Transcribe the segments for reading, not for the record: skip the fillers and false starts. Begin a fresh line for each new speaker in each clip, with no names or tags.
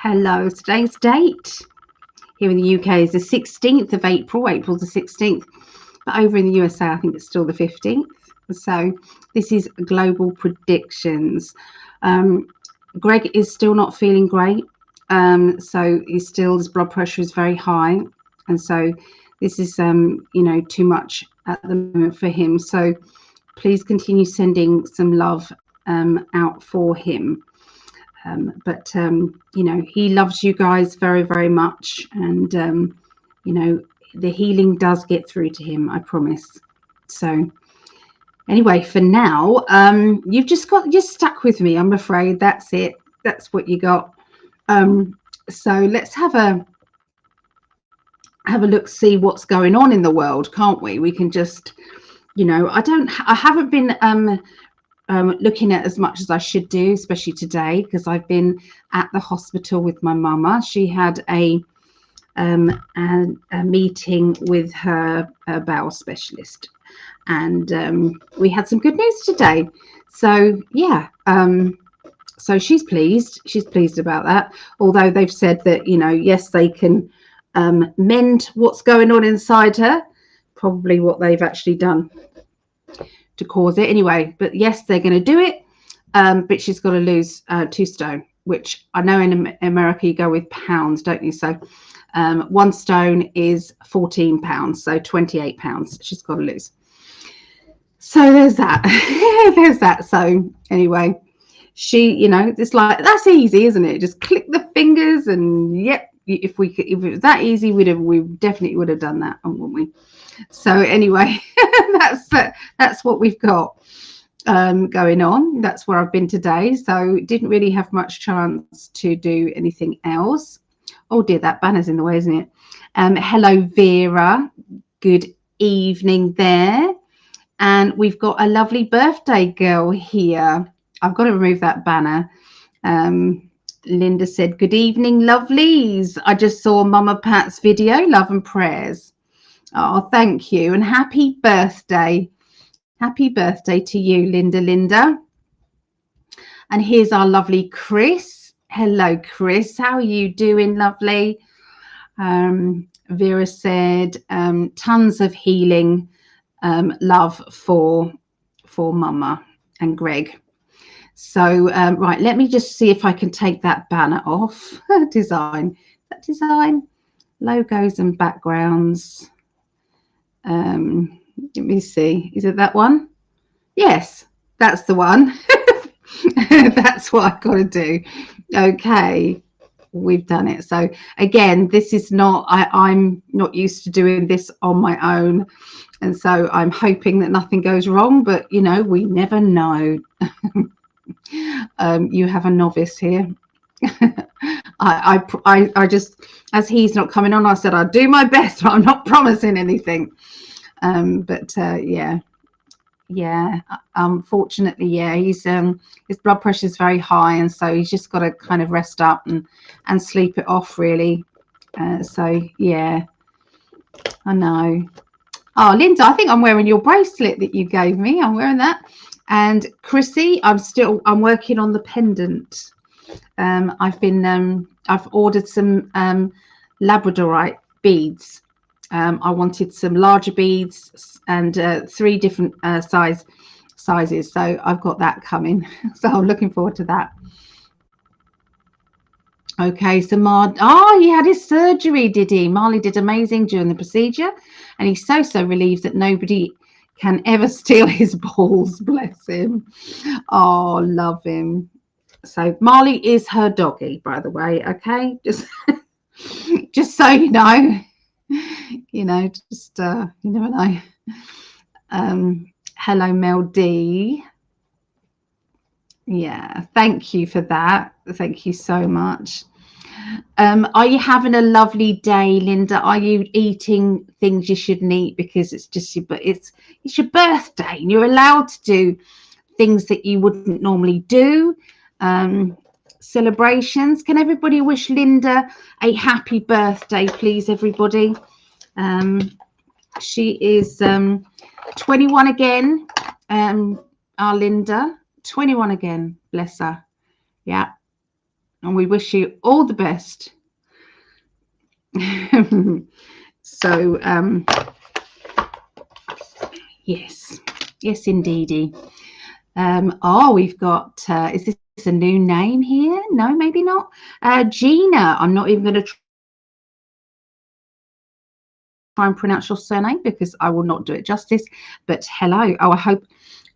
Hello, today's date here in the UK is the 16th of April. April's the 16th, but over in the USA, I think it's still the 15th. So this is global predictions. Greg is still not feeling great. So his blood pressure is very high. And so this is, too much at the moment for him. So please continue sending some love out for him. But he loves you guys very, very much. And, the healing does get through to him, I promise. So anyway, for now, you've just stuck with me, I'm afraid. That's it. That's what you got. So let's have a look, see what's going on in the world, can't we? We can just, I haven't been looking at as much as I should do, especially today, because I've been at the hospital with my mama. She had a meeting with her bowel specialist, and we had some good news today. So yeah, so she's pleased about that, although they've said that, yes, they can mend what's going on inside her, probably what they've actually done to cause it anyway. But yes, they're going to do it, but she's got to lose 2 stone, which I know in America you go with pounds, don't you? So 1 stone is 14 pounds, so 28 pounds she's got to lose. So there's that. There's that. So anyway, she, it's like, that's easy, isn't it? Just click the fingers and yep, if it was that easy, we definitely would have done that, wouldn't we? So anyway, that's what we've got going on. That's where I've been today. So didn't really have much chance to do anything else. Oh dear, that banner's in the way, isn't it? Hello, Vera. Good evening there. And we've got a lovely birthday girl here. I've got to remove that banner. Linda said, good evening, lovelies. I just saw Mama Pat's video. Love and prayers. Oh, thank you. And happy birthday. Happy birthday to you, Linda. And here's our lovely Chris. Hello, Chris. How are you doing, lovely? Vera said, tons of healing love for Mama and Greg. So, right, let me just see if I can take that banner off. Design, logos and backgrounds. Let me see. Is it that one? Yes, that's the one. That's what I've got to do. Okay, we've done it. So again, this is not, I'm not used to doing this on my own. And so I'm hoping that nothing goes wrong, but we never know. You have a novice here. I just, as he's not coming on, I said I'll do my best, but I'm not promising anything. Yeah, unfortunately, yeah, he's his blood pressure is very high, and so he's just got to kind of rest up and sleep it off, really. So yeah, I know. Oh, Linda, I think I'm wearing your bracelet that you gave me. I'm wearing that. And Chrissy, I'm working on the pendant. I've ordered some labradorite beads. I wanted some larger beads and 3 different sizes. So I've got that coming. So I'm looking forward to that. Okay, so he had his surgery, did he? Marley did amazing during the procedure, and he's so relieved that nobody can ever steal his balls. Bless him. Oh, love him. So Marley is her doggy, by the way. Okay, just so you know. You never know. Hello, Mel D. Yeah, thank you for that. Thank you so much. Are you having a lovely day, Linda? Are you eating things you shouldn't eat because it's your birthday and you're allowed to do things that you wouldn't normally do? Celebrations. Can everybody wish Linda a happy birthday, please, everybody? She is 21 again. Our Linda, 21 again. Bless her. Yeah. and we wish you all the best. So yes, indeedy. Oh, we've got is this a new name here? No, maybe not. Gina, I'm not even going to try and pronounce your surname because I will not do it justice, but hello. Oh, I hope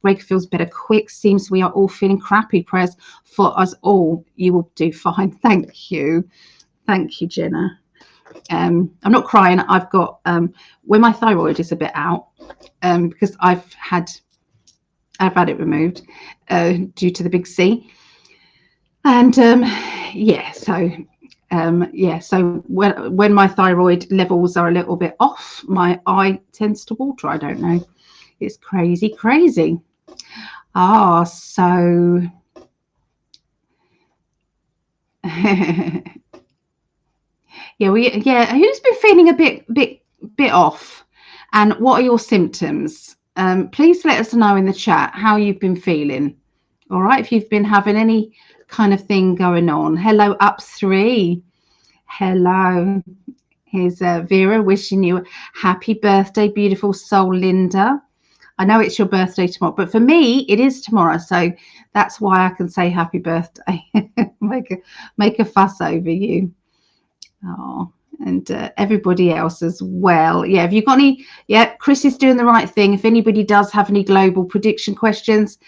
Greg feels better quick. Seems we are all feeling crappy. Prayers for us all. You will do fine. Thank you, Jenna. I'm not crying. I've got when my thyroid is a bit out because I've had it removed due to the big C, and yeah, so when my thyroid levels are a little bit off, my eye tends to water. I don't know, it's crazy. So who's been feeling a bit off, and what are your symptoms? Please let us know in the chat how you've been feeling. All right, if you've been having any kind of thing going on. Hello, up3. Hello. Here's Vera wishing you a happy birthday, beautiful soul, Linda. I know it's your birthday tomorrow, but for me, it is tomorrow. So that's why I can say happy birthday. make a fuss over you. Oh, and everybody else as well. Yeah, have you got any? Yeah, Chris is doing the right thing. If anybody does have any global prediction questions,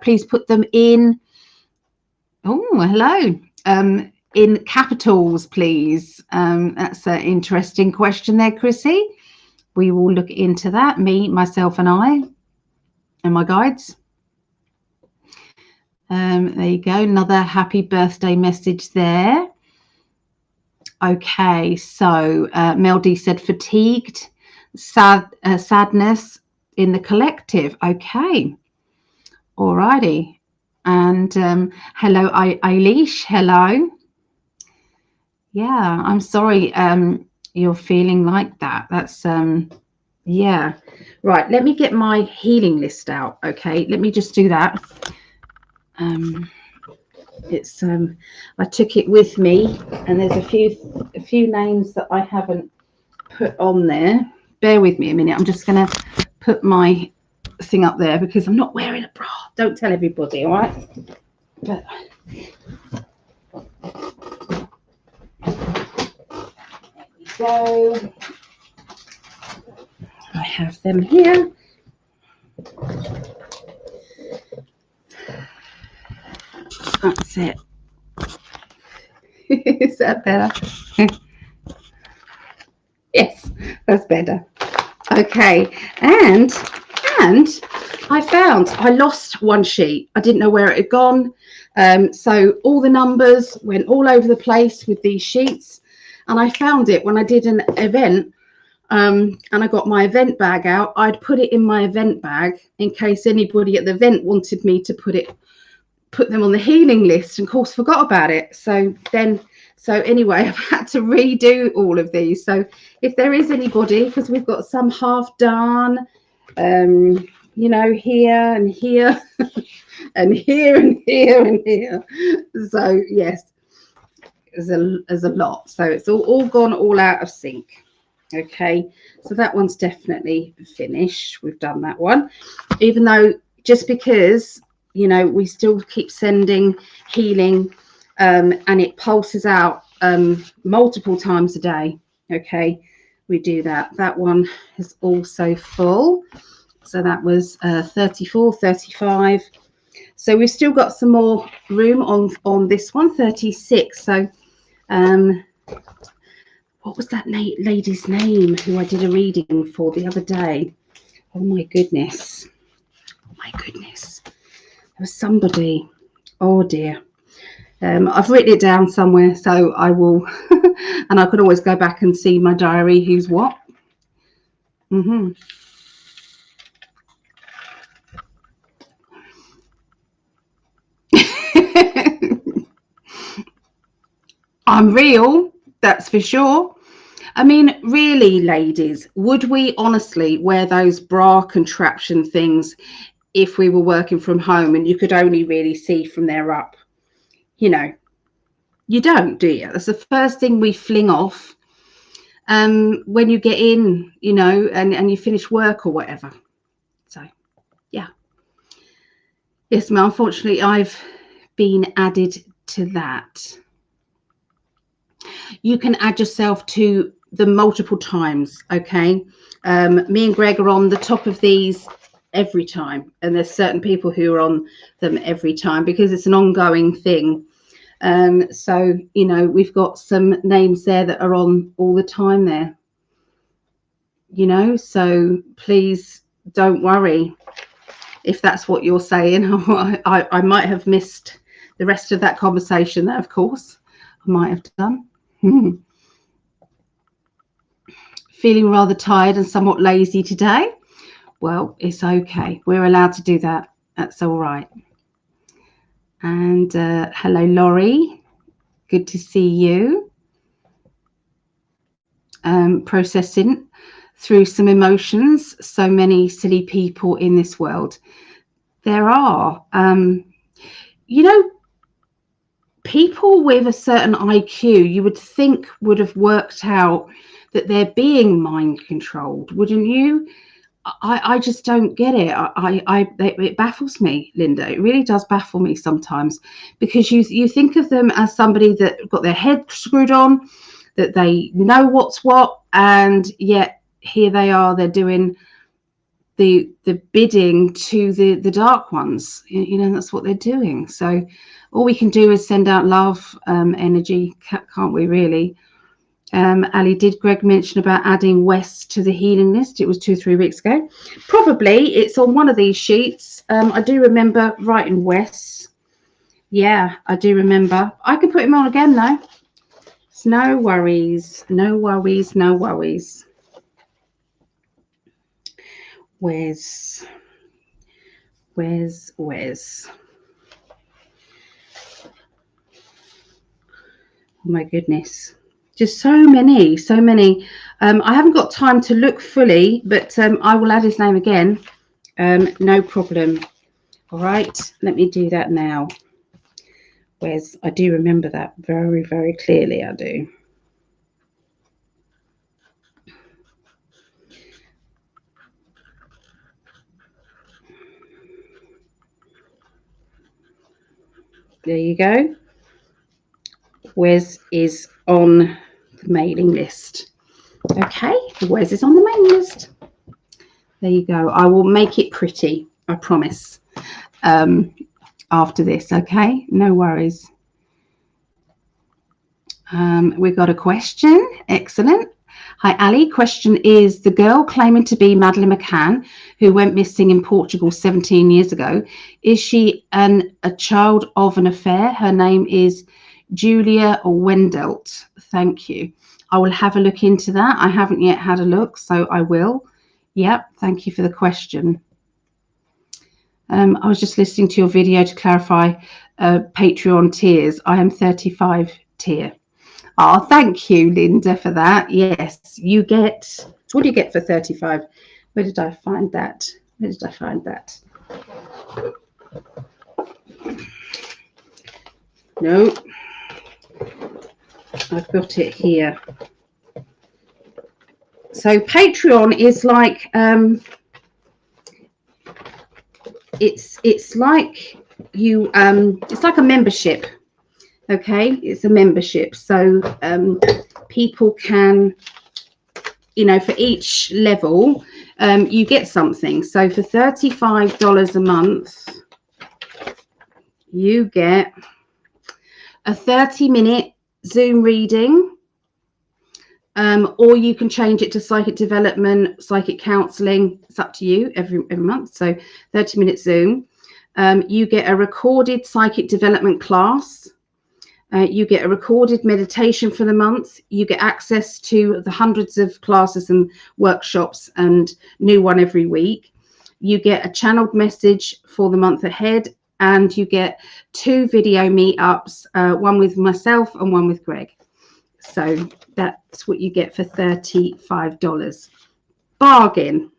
please put them in. Oh, hello. In capitals, please. That's an interesting question there, Chrissy. We will look into that, me, myself, and I, and my guides. There you go. Another happy birthday message there. Okay, so Mel D said fatigued, sadness in the collective. Okay, alrighty. And hello, Eilish. Hello. Yeah, I'm sorry you're feeling like that. That's yeah. Right, let me get my healing list out. Okay, let me just do that. It's I took it with me, and there's a few names that I haven't put on there. Bear with me a minute. I'm just gonna put my thing up there because I'm not wearing a bra. Don't tell everybody, all right? But so I have them here. That's it. Is that better? Yes, that's better. Okay, and I lost one sheet. I didn't know where it had gone. So all the numbers went all over the place with these sheets, and I found it when I did an event. And I got my event bag out. I'd put it in my event bag in case anybody at the event wanted me to put them on the healing list, and of course forgot about it. So anyway, I've had to redo all of these. So if there is anybody, because we've got some half done, you know, here and here and here and here and here. So yes, there's a lot. So it's all gone all out of sync. Okay, so that one's definitely finished. We've done that one, even though just because, you know, we still keep sending healing and it pulses out multiple times a day. Okay, we do that. That one is also full. So that was 34, 35. So we've still got some more room on this one, 36. So what was that lady's name who I did a reading for the other day? Oh my goodness. There was somebody. Oh dear. I've written it down somewhere, so I will, and I could always go back and see my diary, who's what. I'm real, that's for sure. I mean, really, ladies, would we honestly wear those bra contraption things if we were working from home and you could only really see from there up? You know, You don't, do you? That's the first thing we fling off when you get in, you know, and you finish work or whatever. So, yeah. Yes, ma'am. Unfortunately, I've been added to that. You can add yourself to the multiple times, okay? Me and Greg are on the top of these every time, and there's certain people who are on them every time because it's an ongoing thing. So, you know, we've got some names there that are on all the time there, you know, so please don't worry if that's what you're saying. I might have missed the rest of that conversation there, of course. I might have done. Feeling rather tired and somewhat lazy today. Well, it's okay. We're allowed to do that. That's all right. And hello, Laurie. Good to see you. Processing through some emotions. So many silly people in this world. There are, you know, people with a certain IQ, you would think would have worked out that they're being mind controlled, wouldn't you? I just don't get it. It baffles me, Linda. It really does baffle me sometimes, because you think of them as somebody that got their head screwed on, that they know what's what, and yet here they are. They're doing the bidding to the dark ones. You know, that's what they're doing. So all we can do is send out love, energy, can't we? Really. Ali, did Greg mention about adding Wes to the healing list? It was 2 or 3 weeks ago. Probably it's on one of these sheets. I do remember writing Wes. Yeah, I do remember. I can put him on again though. It's no worries. No worries. No worries. Wes. Oh my goodness. Just so many. I haven't got time to look fully, but I will add his name again. No problem. All right, let me do that now. Where's, I do remember that very, very clearly. I do. There you go. Wes is on the mailing list. Okay, Wes is on the mailing list. There you go. I will make it pretty, I promise, after this. Okay, no worries. We've got a question. Excellent. Hi, Ali. Question is, the girl claiming to be Madeleine McCann, who went missing in Portugal 17 years ago, is she a child of an affair? Her name is Julia Wendelt. Thank you. I will have a look into that. I haven't yet had a look, so I will. Yep. Thank you for the question. I was just listening to your video to clarify Patreon tiers. I am 35 tier. Oh, thank you, Linda, for that. Yes, you get, what do you get for 35? Where did I find that? No, I've got it here. So Patreon is like, it's like you, it's like a membership. Okay, it's a membership, so people can, you know, for each level you get something. So for $35 a month you get a 30-minute Zoom reading, or you can change it to psychic development, psychic counseling. It's up to you every month. So 30-minute Zoom. You get a recorded psychic development class. You get a recorded meditation for the month. You get access to the hundreds of classes and workshops and new one every week. You get a channeled message for the month ahead, and you get 2 video meetups, one with myself and one with Greg. So that's what you get for $35. Bargain.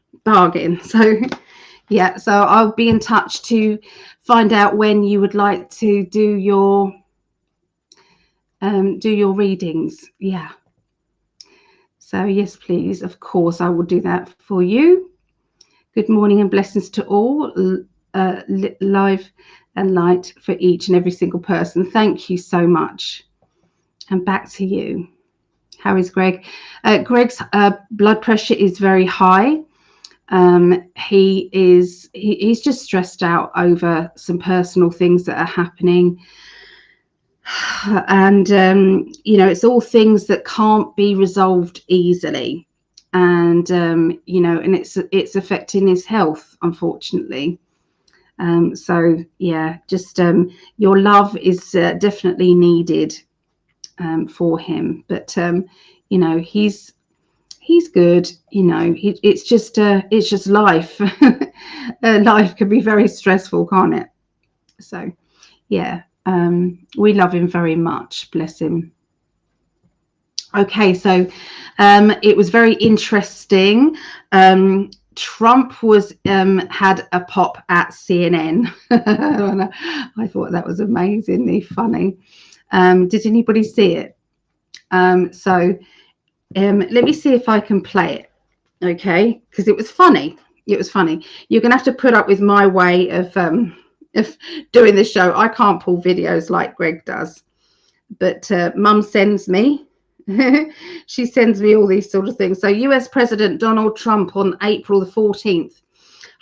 So yeah, so I'll be in touch to find out when you would like to do your do your readings. Yeah. So yes, please. Of course, I will do that for you. Good morning and blessings to all. Live and light for each and every single person. Thank you so much. And back to you. How is Greg? Greg's blood pressure is very high. He's just stressed out over some personal things that are happening. And, it's all things that can't be resolved easily. And, and it's affecting his health, unfortunately. So, yeah, just your love is definitely needed for him. But, he's good. It's just life. Life can be very stressful, can't it? So, yeah. We love him very much, bless him. Okay, so it was very interesting. Trump was had a pop at CNN. I thought that was amazingly funny. Did anybody see it? So let me see if I can play it. Okay, because it was funny. It was funny. You're gonna have to put up with my way of doing the show. I can't pull videos like Greg does, but Mum sends me. She sends me all these sort of things. So US President Donald Trump on April the 14th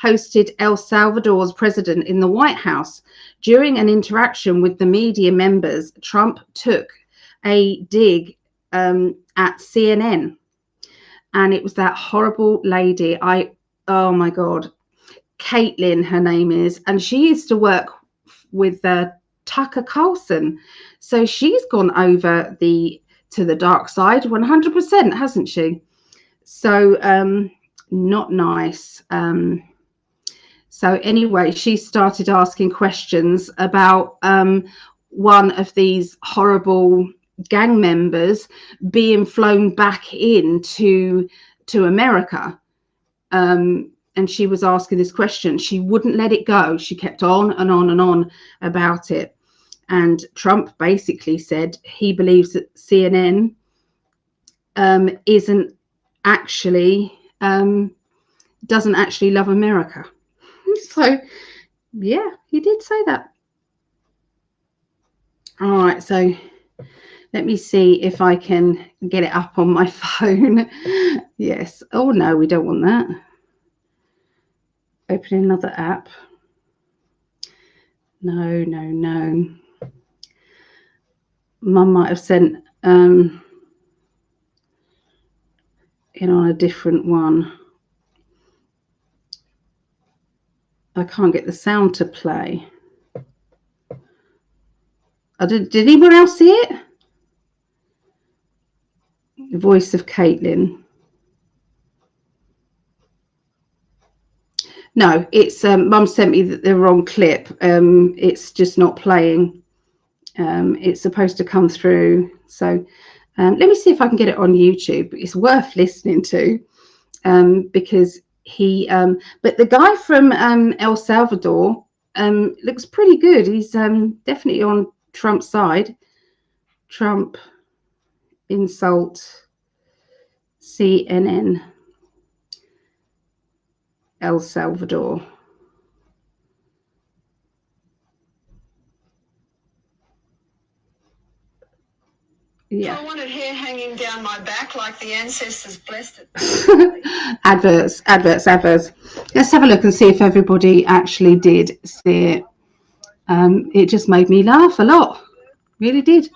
hosted El Salvador's president in the White House. During an interaction with the media members, Trump took a dig at CNN, and it was that horrible lady. Oh my God, Caitlin, her name is, and she used to work with Tucker Carlson, so she's gone over to the dark side 100%, hasn't she? So not nice. So anyway, she started asking questions about one of these horrible gang members being flown back into America. And she was asking this question. She wouldn't let it go. She kept on and on and on about it. And Trump basically said he believes that CNN doesn't actually love America. So, yeah, he did say that. All right, so let me see if I can get it up on my phone. Yes. Oh, no, we don't want that. Open another app. No. Mum might have sent in on a different one. I can't get the sound to play. Did anyone else see it? The voice of Caitlin. No, it's Mum sent me the wrong clip. It's just not playing. It's supposed to come through. So let me see if I can get it on YouTube. It's worth listening to because but the guy from El Salvador looks pretty good. He's definitely on Trump's side. Trump insult CNN El Salvador. Yeah.
I wanted hair hanging down my back like the ancestors blessed it.
Adverts. Let's have a look and see if everybody actually did see it. It just made me laugh a lot. Really did.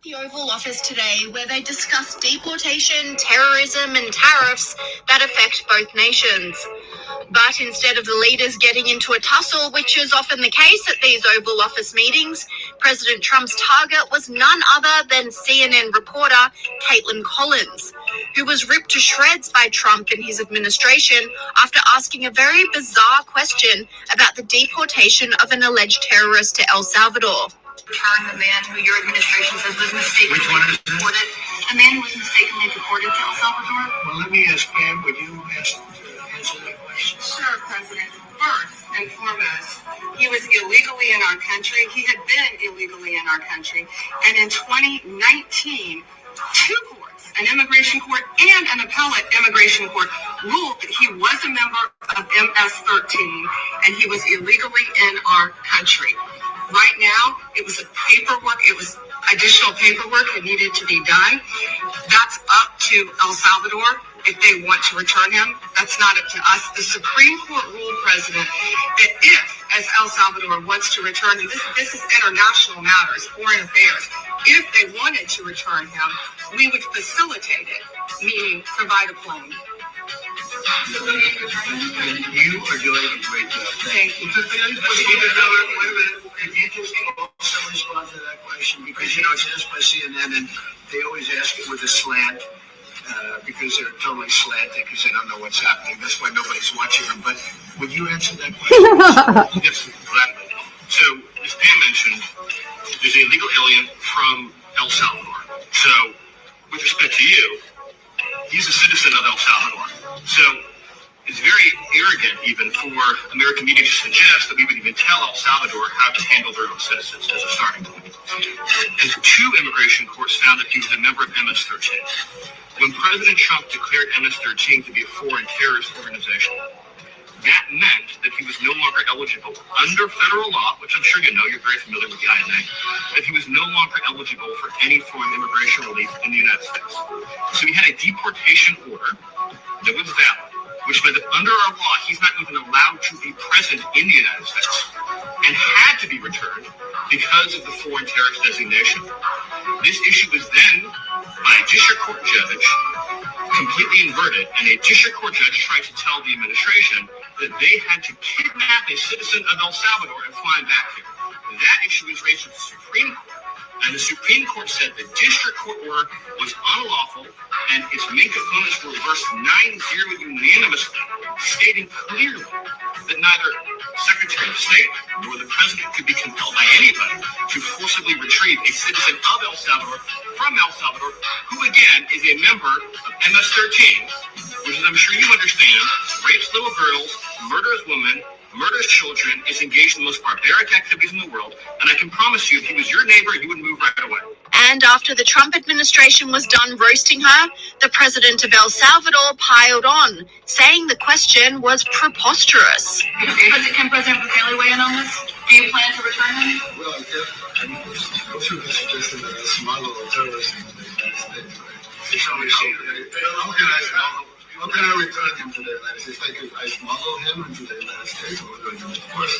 The Oval Office today, where they discussed deportation, terrorism and tariffs that affect both nations. But instead of the leaders getting into a tussle, which is often the case at these Oval Office meetings, President Trump's target was none other than CNN reporter Caitlin Collins, who was ripped to shreds by Trump and his administration after asking a very bizarre question about the deportation of an alleged terrorist to El Salvador. Return the man who your administration says was mistakenly deported. A man who was mistakenly deported to El Salvador?
Well, let me ask Pam, would you answer that question?
Sure, President.
First and foremost, he was illegally in our country. He had been illegally in our country. And in 2019, two courts, an immigration court and an appellate immigration court, ruled that he was a member of MS-13 and he was illegally in our country. Right now, it was additional paperwork that needed to be done. That's up to El Salvador if they want to return him. That's not up to us. The Supreme Court ruled, President, that if, as El Salvador wants to return him, this is international matters, foreign affairs, if they wanted to return him, we would facilitate it, meaning provide a plane.
You are doing a great job.
Thank you.
Wait a minute. If you just also respond to that question, because, it's asked by CNN, and they always ask it with a slant, because they're totally slanted, because they don't know what's happening. That's why nobody's watching them. But would you answer that question?
Yes, gladly. So, as Pam mentioned, there's an illegal alien from El Salvador. So, with respect to you, he's a citizen of El Salvador. So, it's very arrogant even for American media to suggest that we would even tell El Salvador how to handle their own citizens as a starting point. And two immigration courts found that he was a member of MS-13. When President Trump declared MS-13 to be a foreign terrorist organization, that meant that he was no longer eligible under federal law, which I'm sure you know, you're very familiar with the INA, that he was no longer eligible for any form of immigration relief in the United States. So he had a deportation order that was valid, which meant that under our law, he's not even allowed to be present in the United States and had to be returned because of the foreign terrorist designation. This issue was then, by a district court judge, completely inverted, and a district court judge tried to tell the administration that they had to kidnap a citizen of El Salvador and fly him back here. That issue was raised with the Supreme Court, and the Supreme Court said the district court order was unlawful, and its main components were reversed 9-0 unanimously, stating clearly that neither Secretary of State nor the President could be compelled by anybody to forcibly retrieve a citizen of El Salvador from El Salvador, who again is a member of MS-13, which, as I'm sure you understand, rapes little girls, murders women, murders children, is engaged in the most barbaric activities in the world, and I can promise you, if he was your neighbor, you would move right away.
And after the Trump administration was done roasting her, the president of El Salvador piled on, saying the question was preposterous.
Can President Bukele weigh in on this? Do you plan to return him?
Well, most people suggested that I smuggle a terrorist into the United States. How can I return him to the United States? If I smuggle him into the United States, what do I do? Of course.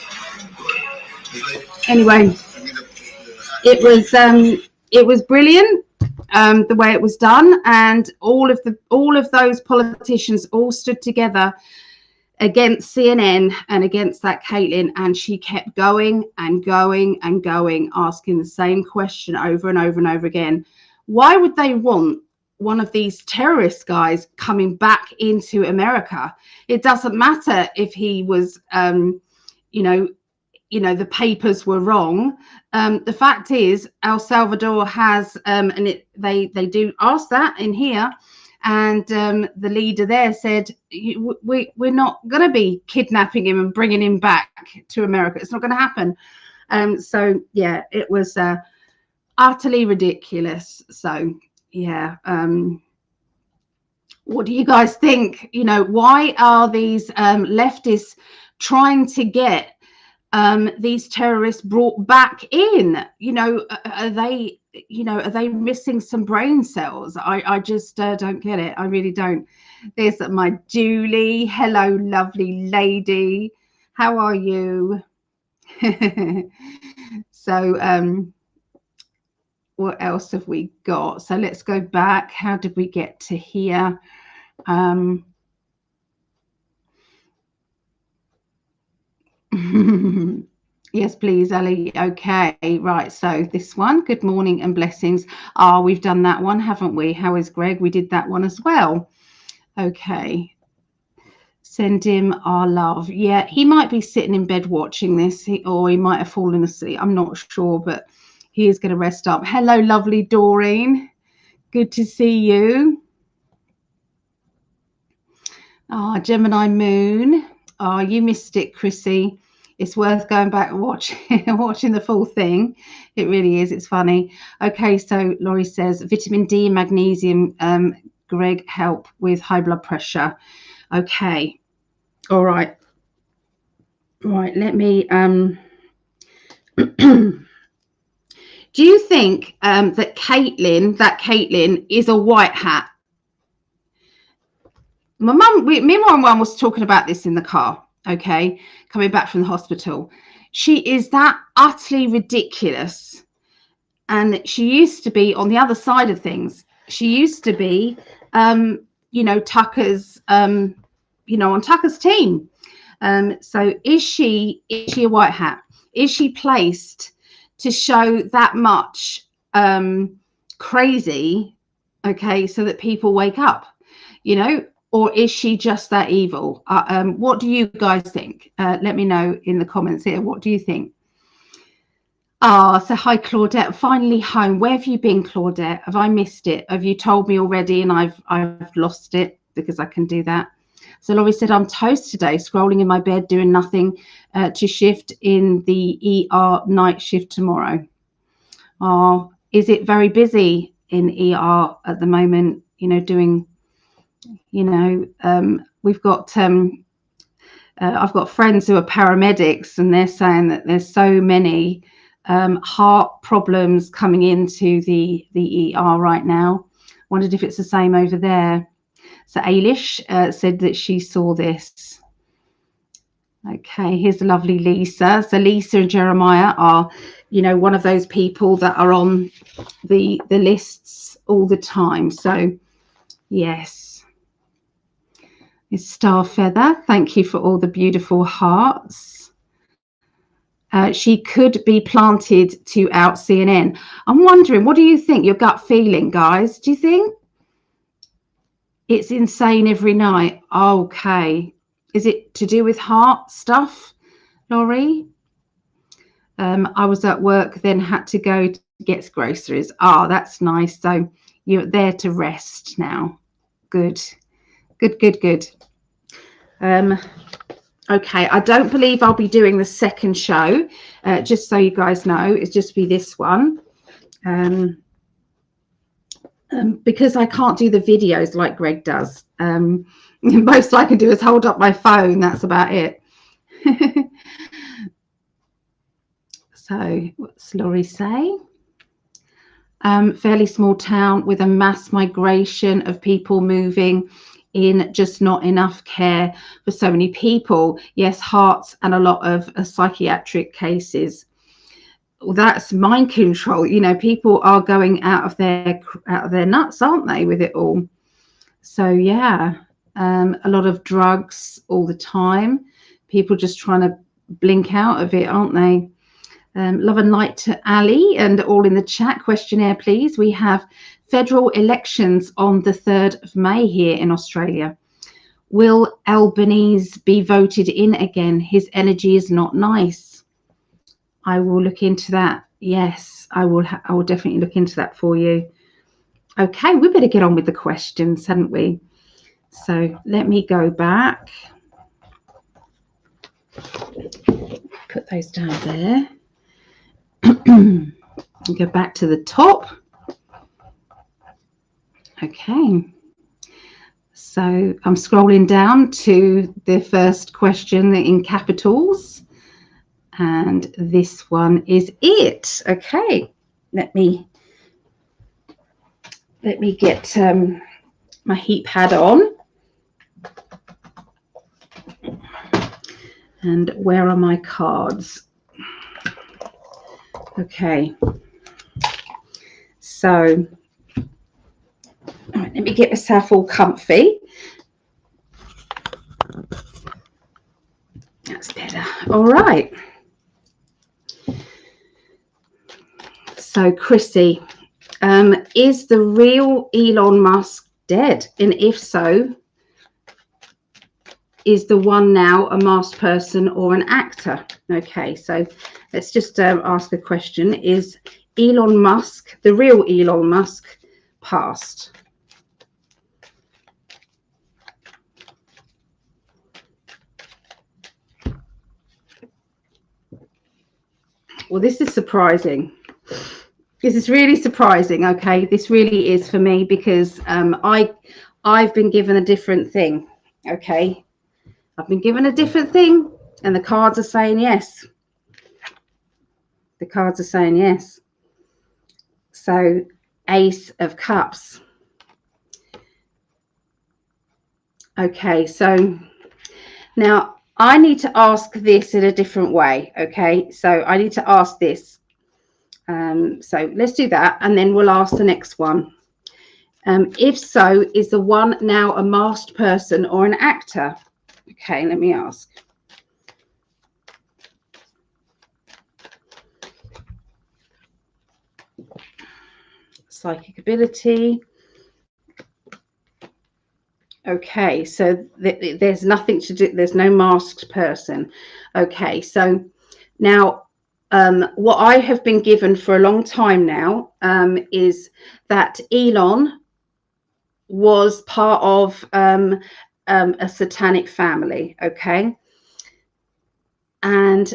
Anyway, it was brilliant, the way it was done, and all of those politicians all stood together against CNN and against that Caitlin, and she kept going and going and going, asking the same question over and over and over again. Why would they want one of these terrorist guys coming back into America? It doesn't matter if he was, the papers were wrong. The fact is, El Salvador has, they do ask that in here, and the leader there said, we're not going to be kidnapping him and bringing him back to America. It's not going to happen. So yeah, it was utterly ridiculous. So yeah, what do you guys think? Why are these leftists trying to get these terrorists brought back in? Are they missing some brain cells? I just don't get it. I really don't. There's my Julie. Hello, lovely lady. How are you? So what else have we got? So let's go back. How did we get to here? Yes, please, Ali. Okay, right. So this one, good morning and blessings. We've done that one, haven't we? How is Greg? We did that one as well. Okay. Send him our love. Yeah, he might be sitting in bed watching this, or he might have fallen asleep. I'm not sure, but he is going to rest up. Hello, lovely Doreen. Good to see you. Gemini Moon. Oh, you missed it, Chrissy. It's worth going back and watching the full thing. It really is. It's funny. Okay, so Laurie says vitamin D and magnesium, Greg, help with high blood pressure. Okay. All right. Right. Let me. Do you think that Caitlin is a white hat? Me and my mum was talking about this in the car. Okay, coming back from the hospital. She is that utterly ridiculous. And she used to be on the other side of things. She used to be, Tucker's, on Tucker's team. So is she a white hat? Is she placed to show that much crazy, okay, so that people wake up, or is she just that evil? What do you guys think? Let me know in the comments here. What do you think? So hi, Claudette. Finally home. Where have you been, Claudette? Have I missed it? Have you told me already and I've lost it? Because I can do that. So Laurie said, I'm toast today, scrolling in my bed, doing nothing to shift in the ER night shift tomorrow. Oh, is it very busy in ER at the moment? Doing, we've got, I've got friends who are paramedics and they're saying that there's so many heart problems coming into the ER right now. Wondered if it's the same over there. So Ailish said that she saw this. Okay, here's the lovely Lisa. So Lisa and Jeremiah are, one of those people that are on the lists all the time. So yes. It's Star Feather. Thank you for all the beautiful hearts. She could be planted to out CNN. I'm wondering, what do you think? Your gut feeling, guys? Do you think it's insane every night? Okay. Is it to do with heart stuff, Laurie? I was at work, then had to go to get groceries. That's nice. So you're there to rest now. Good. Good. Okay, I don't believe I'll be doing the second show, just so you guys know. It's just be this one, because I can't do the videos like Greg does. Most I can do is hold up my phone. That's about it. So what's Laurie say? Fairly small town with a mass migration of people moving in, just not enough care for so many people. Yes, hearts and a lot of psychiatric cases. Well, that's mind control. People are going out of their nuts, aren't they, with it all? So yeah, a lot of drugs all the time. People just trying to blink out of it, aren't they? Love and light to Ali and all in the chat. Questionnaire, please. We have federal elections on the 3rd of May here in Australia. Will Albanese be voted in again? His energy is not nice. I will look into that. Yes, I will definitely look into that for you. Okay, we better get on with the questions, hadn't we? So let me go back. Put those down there. Go back to the top. Okay, so I'm scrolling down to the first question in capitals, and this one is it. Okay, let me get my heat pad on. And where are my cards? Okay, so all right, let me get myself all comfy. That's better. All right. So Chrissy, is the real Elon Musk dead? And if so, is the one now a masked person or an actor? Okay, so let's just ask a question. Is Elon Musk, the real Elon Musk, passed? Well, this is surprising. This is really surprising. Okay, this really is for me because I've been given a different thing. Okay, I've been given a different thing, and the cards are saying yes. The cards are saying yes. So, Ace of Cups. Okay, so now I need to ask this in a different way. Okay, so I need to ask this. So let's do that, and then we'll ask the next one. If so, is the one now a masked person or an actor? Okay, let me ask. Psychic ability. Okay, so there's nothing to do. There's no masked person. Okay, so now what I have been given for a long time now is that Elon was part of a satanic family. Okay, and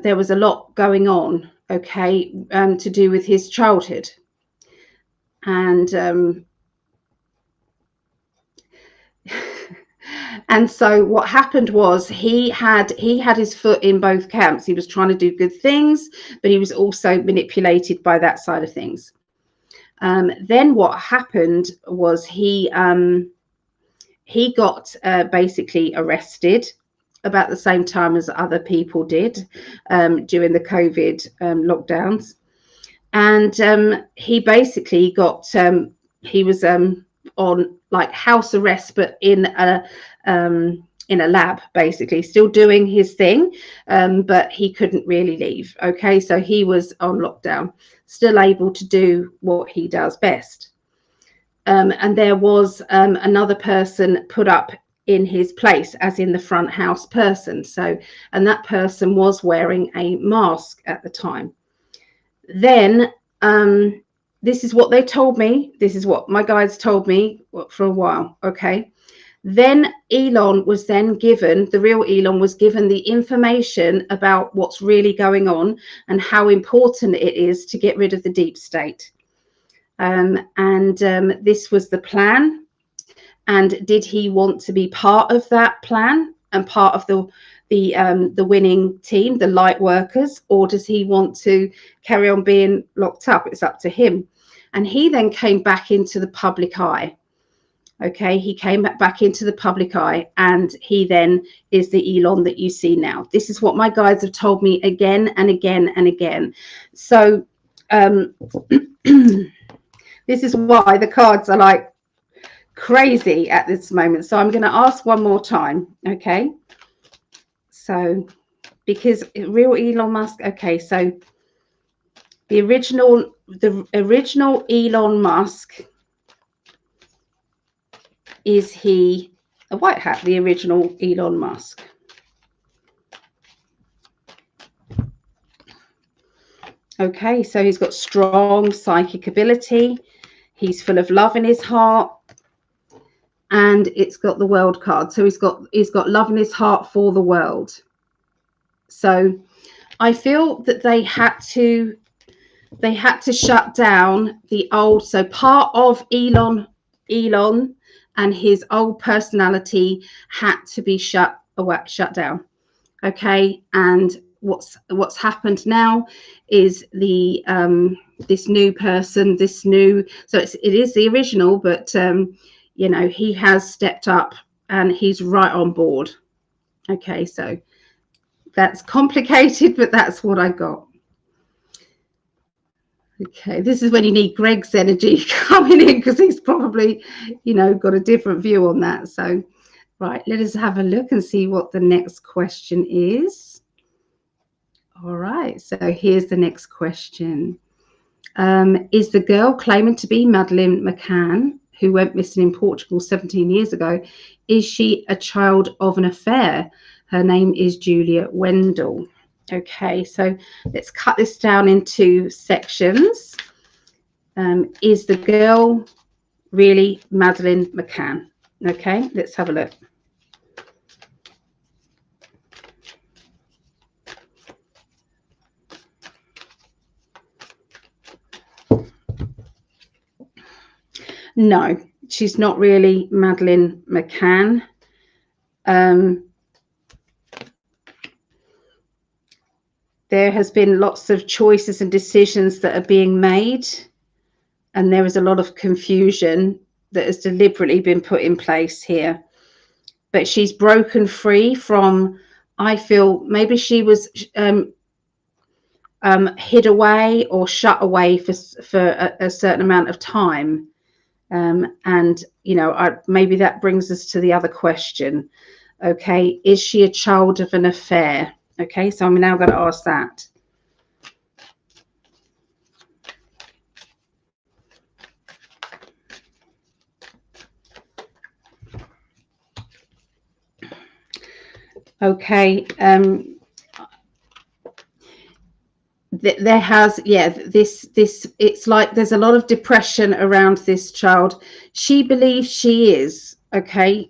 there was a lot going on. Okay, to do with his childhood, and and so what happened was he had his foot in both camps. He was trying to do good things, but he was also manipulated by that side of things. Then what happened was he got basically arrested about the same time as other people did during the COVID lockdowns, and he basically got he was on like house arrest, but in a lab, basically still doing his thing, but he couldn't really leave. Okay, so he was on lockdown, still able to do what he does best. And there was another person put up in his place, as in the front house person. So, and that person was wearing a mask at the time. Then this is what they told me. This is what my guides told me for a while. Okay. Then Elon was then given, the real Elon was given the information about what's really going on and how important it is to get rid of the deep state. This was the plan. And did he want to be part of that plan and part of the winning team, the light workers, or does he want to carry on being locked up? It's up to him. And he then came back into the public eye. Okay, he came back into the public eye, and he then is the Elon that you see now. This is what my guides have told me again and again and again. So this is why the cards are like crazy at this moment. So I'm going to ask one more time. Okay, so because real Elon Musk. Okay, so the original Elon Musk, is he a white hat? The original Elon Musk. Okay, so he's got strong psychic ability. He's full of love in his heart, and it's got the world card. So he's got love in his heart for the world. So I feel that they had to shut down the old. So part of Elon and his old personality had to be shut down. Okay, and what's happened now is the this new person, so it is the original, but you know, he has stepped up and he's right on board. Okay, so that's complicated, but that's what I got. Okay, this is when you need Greg's energy coming in, because he's probably, you know, got a different view on that. So, right, let us have a look and see what the next question is. All right, so here's the next question. Is the girl claiming to be Madeleine McCann, who went missing in Portugal 17 years ago, is she a child of an affair? Her name is Julia Wendell. Okay, so let's cut this down into sections. Is the girl really Madeleine McCann? Okay, let's have a look. No, she's not really Madeleine McCann. There has been lots of choices and decisions that are being made, and there is a lot of confusion that has deliberately been put in place here. But she's broken free from, I feel, maybe she was hid away or shut away for a certain amount of time. And, you know, maybe that brings us to the other question. Okay, is she a child of an affair? Okay, so I'm now going to ask that. Okay, there has, yeah, this it's like there's a lot of depression around this child. She believes she is, okay,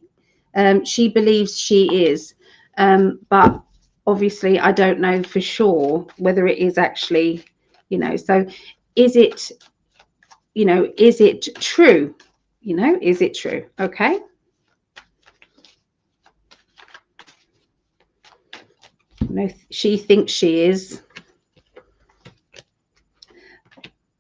she believes she is, but obviously I don't know for sure whether it is actually, you know, so is it, you know, is it true? You know, is it true? Okay. No, she thinks she is,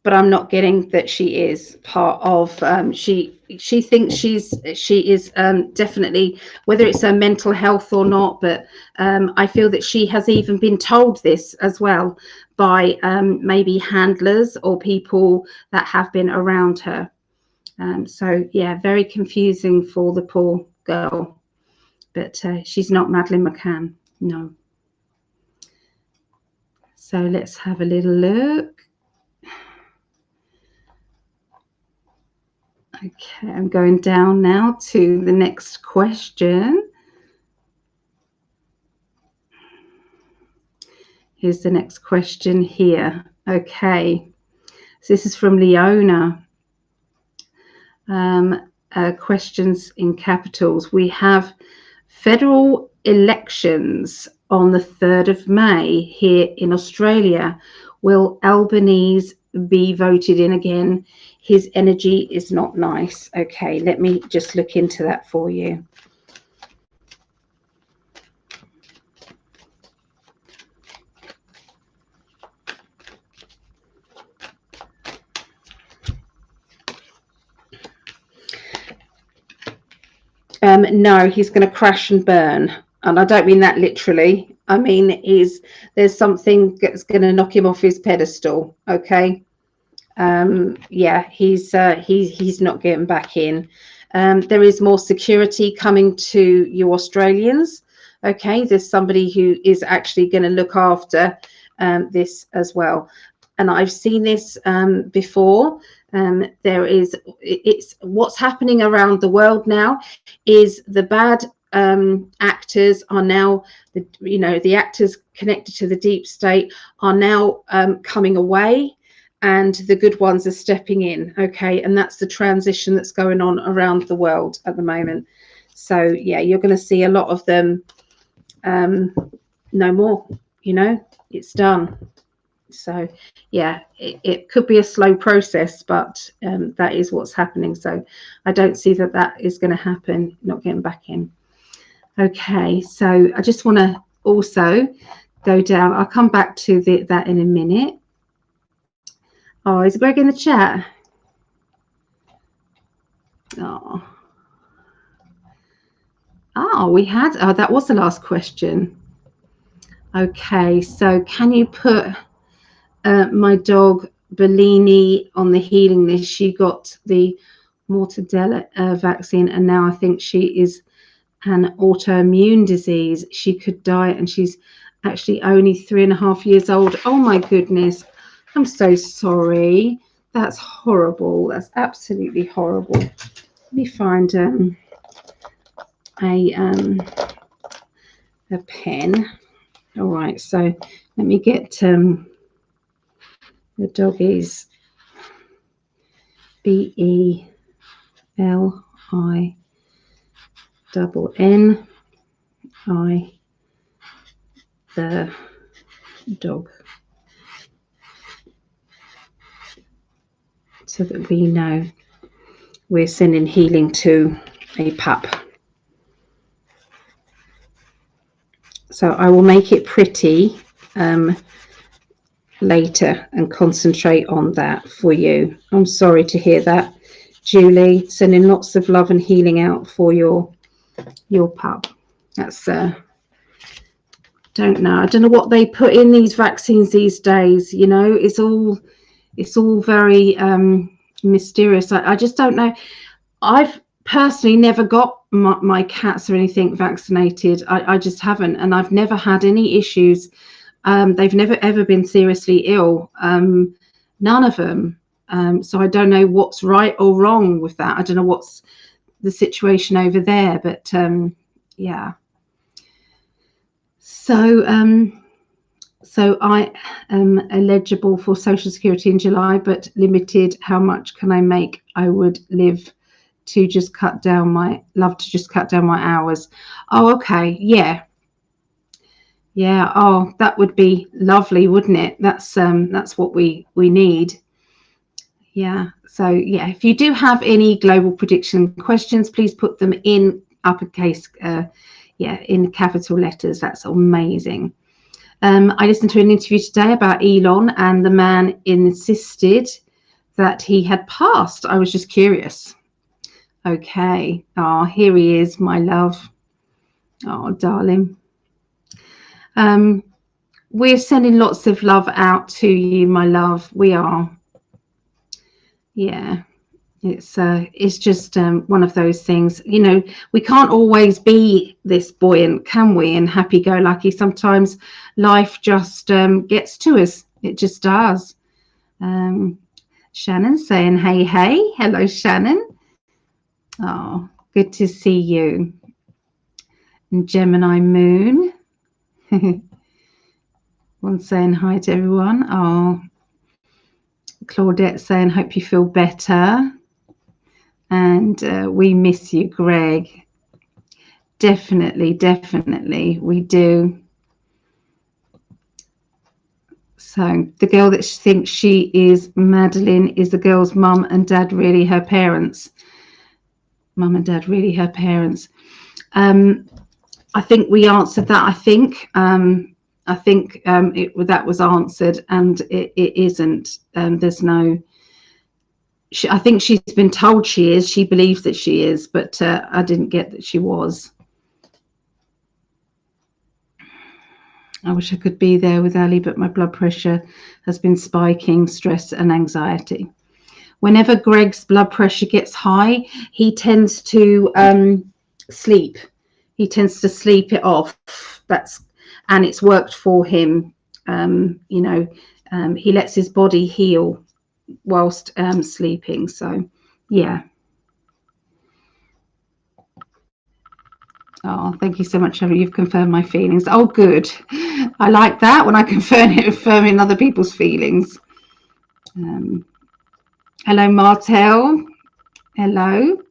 but I'm not getting that she is part of. She thinks she is definitely, whether it's her mental health or not. But I feel that she has even been told this as well by maybe handlers or people that have been around her. So yeah, very confusing for the poor girl. But she's not Madeleine McCann, no. So let's have a little look. Okay, I'm going down now to the next question. Here's the next question here. Okay, so this is from Leona. Questions in capitals. We have federal elections on the 3rd of May here in Australia. Will Albanese be voted in again? His energy is not nice. Okay, let me just look into that for you. No, he's going to crash and burn. And I don't mean that literally. I mean, there's something that's going to knock him off his pedestal. Okay. Yeah, he's not getting back in. There is more security coming to you Australians. Okay, there's somebody who is actually going to look after this as well. And I've seen this before. It's what's happening around the world now is the bad actors are now, the actors connected to the deep state are now coming away, and the good ones are stepping in. Okay, and that's the transition that's going on around the world at the moment. So yeah, you're going to see a lot of them. No more, it's done. So yeah, it could be a slow process, but that is what's happening. So I don't see that is going to happen, not getting back in. Okay, so I just want to also go down. I'll come back to that in a minute. Oh, is Greg in the chat? Oh, that was the last question. Okay, so can you put my dog Bellini on the healing list? She got the Mortadella vaccine, and now I think she is an autoimmune disease. She could die, and she's actually only 3.5 years old. Oh my goodness, I'm so sorry. That's horrible. That's absolutely horrible. Let me find a pen. All right, so let me get the doggies. BELINN, the dog, so that we know. we're sending healing to a pup. So I will make it pretty later and concentrate on that for you. I'm sorry to hear that, Julie. Sending lots of love and healing out for your pup. That's don't know. I don't know what they put in these vaccines these days. You know, it's all very mysterious. I just don't know. I've personally never got my cats or anything vaccinated. I just haven't, and I've never had any issues. They've never ever been seriously ill. None of them. So I don't know what's right or wrong with that. I don't know what's the situation over there, but yeah. So I am eligible for Social Security in July, but limited. How much can I make? I would love to just cut down my hours. Oh, okay. Yeah. Oh, that would be lovely, wouldn't it? That's what we need. Yeah. So yeah, if you do have any global prediction questions, please put them in uppercase. In capital letters. That's amazing. I listened to an interview today about Elon, and the man insisted that he had passed. I was just curious. Okay. Oh, here he is, my love. Oh, darling. We're sending lots of love out to you, my love. We are. Yeah. It's just one of those things, you know, we can't always be this buoyant, can we, and happy-go-lucky. Sometimes life just gets to us. It just does. Shannon saying, hey. Hello, Shannon. Oh, good to see you. And Gemini Moon. One saying hi to everyone. Oh, Claudette saying, hope you feel better. And we miss you, Greg. Definitely, we do. So the girl that thinks she is Madeline is the girl's mum and dad really her parents? Mum and dad really her parents? I think we answered that. I think that was answered, and it isn't. There's no. I think she's been told she is. She believes that she is, but I didn't get that she was. I wish I could be there with Ali, but my blood pressure has been spiking, stress and anxiety. Whenever Greg's blood pressure gets high, he tends to sleep. He tends to sleep it off. And it's worked for him. He lets his body heal whilst sleeping. So yeah. Oh, thank you so much, Trevor. You've confirmed my feelings. Oh, good. I like that when I confirming other people's feelings. Hello, Martel. Hello.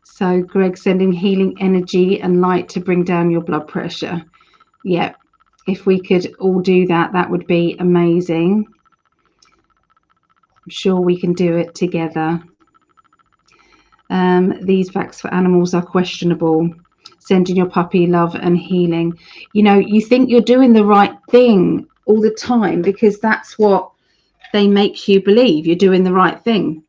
So Greg sending healing energy and light to bring down your blood pressure. Yeah. If we could all do that, that would be amazing. I'm sure we can do it together. These vax for animals are questionable. Sending your puppy love and healing. You know, you think you're doing the right thing all the time because that's what they make you believe. You're doing the right thing.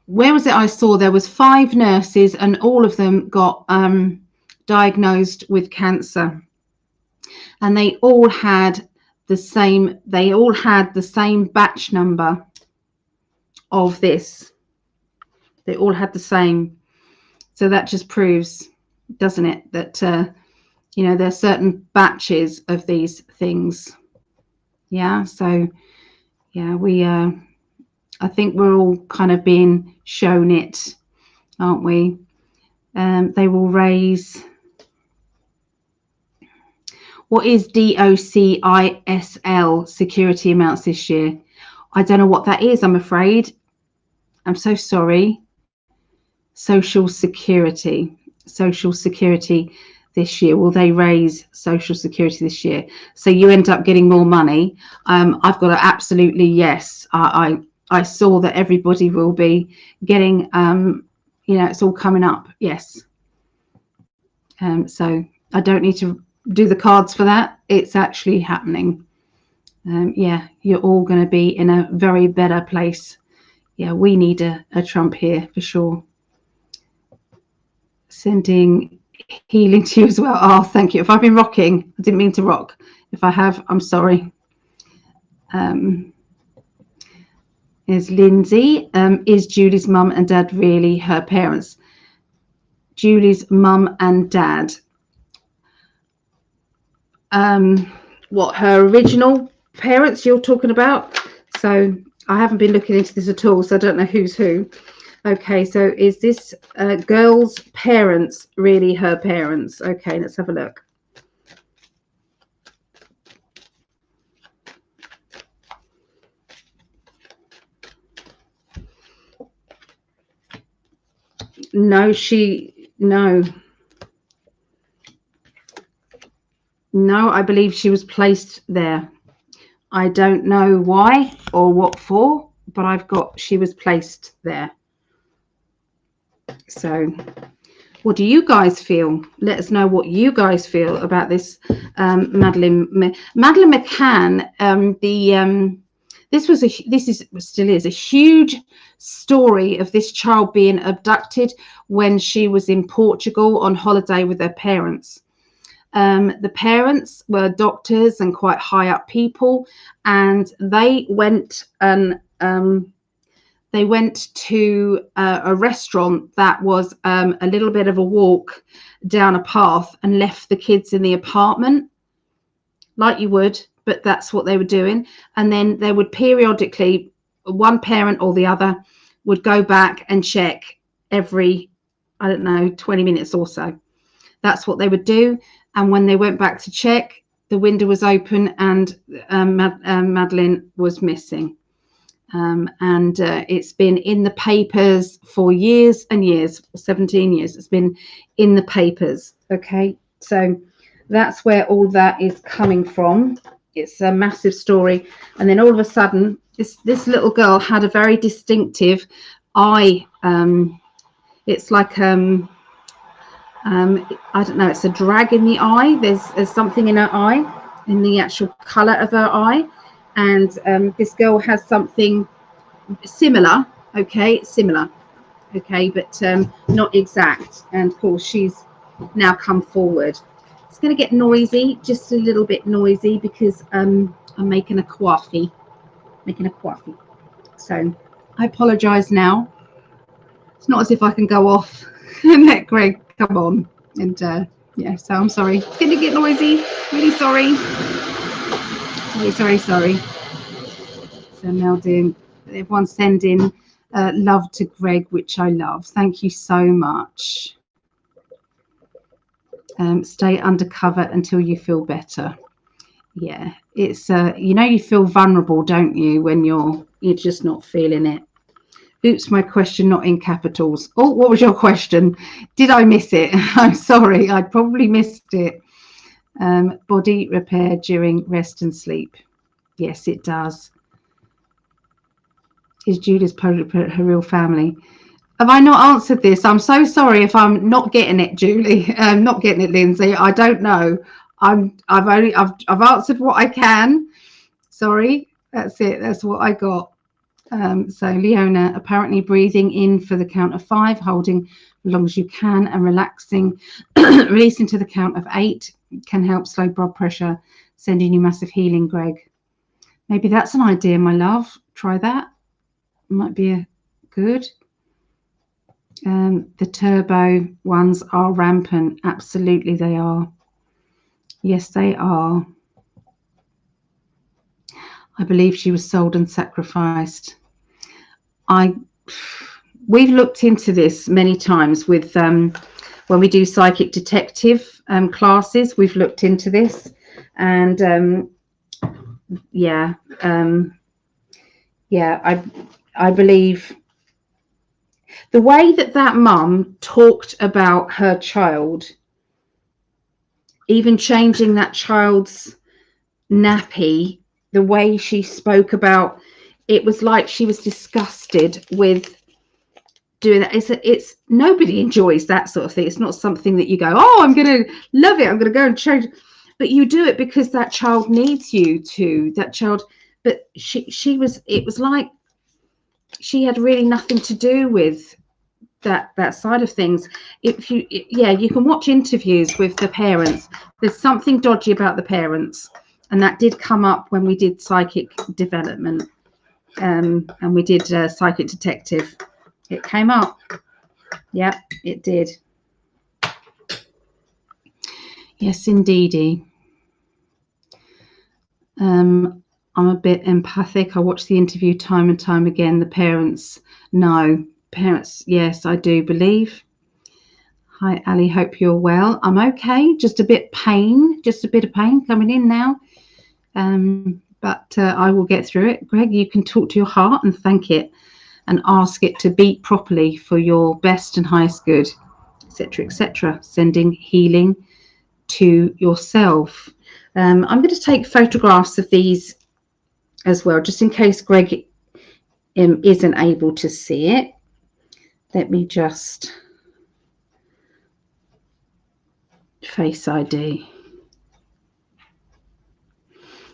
Where was it I saw there was 5 nurses and all of them got diagnosed with cancer, and they all had the same batch number of this. They all had the same. So that just proves, doesn't it, that there are certain batches of these things. Yeah, so yeah, I think we're all kind of being shown it, aren't we? They will raise. What is DOCISL security amounts this year? I don't know what that is, I'm afraid. I'm so sorry. Social Security. this year? Will they raise Social Security this year? So you end up getting more money. I've got to absolutely yes. I saw that everybody will be getting, it's all coming up. Yes. So I don't need to do the cards for that. It's actually happening. Yeah, you're all going to be in a very better place. Yeah, we need a Trump here for sure. Sending healing to you as well. Oh, thank you. If I've been rocking, I didn't mean to rock. If I have, I'm sorry. There's Lindsay. Is Julie's mum and dad really her parents? Julie's mum and dad. What, her original parents you're talking about? So I haven't been looking into this at all, so I don't know who's who. Okay, so is this girl's parents really her parents? Okay, let's have a look. No, no, I believe she was placed there. I don't know why or what for, but she was placed there. So what do you guys feel? Let us know what you guys feel about this Madeleine McCann. This still is a huge story of this child being abducted when she was in Portugal on holiday with her parents. The parents were doctors and quite high up people, and they went to a restaurant that was a little bit of a walk down a path, and left the kids in the apartment like you would, but that's what they were doing. And then they would periodically, one parent or the other would go back and check every, I don't know, 20 minutes or so. That's what they would do. And when they went back to check, the window was open and Madeleine was missing. It's been in the papers for years and years, 17 years. It's been in the papers. Okay, so that's where all that is coming from. It's a massive story. And then all of a sudden, this little girl had a very distinctive eye. It's like I don't know, it's a drag in the eye. There's something in her eye, in the actual color of her eye. And this girl has something similar, okay, but not exact. And of course, she's now come forward. It's going to get noisy, just a little bit noisy, because I'm making a coffee. So I apologize now. It's not as if I can go off and let Greg come on. And yeah, so I'm sorry. It's going to get noisy. Really sorry. Sorry. So now everyone's sending love to Greg, which I love. Thank you so much. Stay undercover until you feel better. Yeah, it's you feel vulnerable, don't you, when you're just not feeling it. Oops, my question not in capitals. Oh, what was your question? Did I miss it? I'm sorry, I probably missed it. Body repair during rest and sleep. Yes, it does. Is Judith her real family? Have I not answered this? I'm so sorry if I'm not getting it, Julie. Not getting it, Lindsay. I don't know. I've answered what I can. Sorry, that's it. That's what I got. So Leona, apparently breathing in for the count of 5, holding as long as you can, and relaxing, releasing to the count of 8 can help slow blood pressure. Sending you massive healing, Greg. Maybe that's an idea, my love. Try that. Might be good. The turbo ones are rampant. Absolutely, they are. Yes, they are. I believe she was sold and sacrificed. We've looked into this many times with when we do psychic detective classes. We've looked into this, and yeah, I believe the way that mum talked about her child, even changing that child's nappy, the way she spoke about it was like she was disgusted with doing that. It's nobody enjoys that sort of thing. It's not something that you go, oh, I'm going to love it, I'm going to go and change, but you do it because that child needs you to, that child. But it was like she had really nothing to do with that side of things. If you you can watch interviews with the parents. There's something dodgy about the parents, and that did come up when we did psychic development, and we did psychic detective. It came up. Yeah, it did. Yes, indeedy. I'm a bit empathic. I watch the interview time and time again. The parents, no. Parents, yes, I do believe. Hi, Ali. Hope you're well. I'm okay. Just a bit of pain coming in now. But I will get through it. Greg, you can talk to your heart and thank it and ask it to beat properly for your best and highest good, etc., etc. Sending healing to yourself. I'm going to take photographs of these as well, just in case Greg isn't able to see it. Let me just Face ID.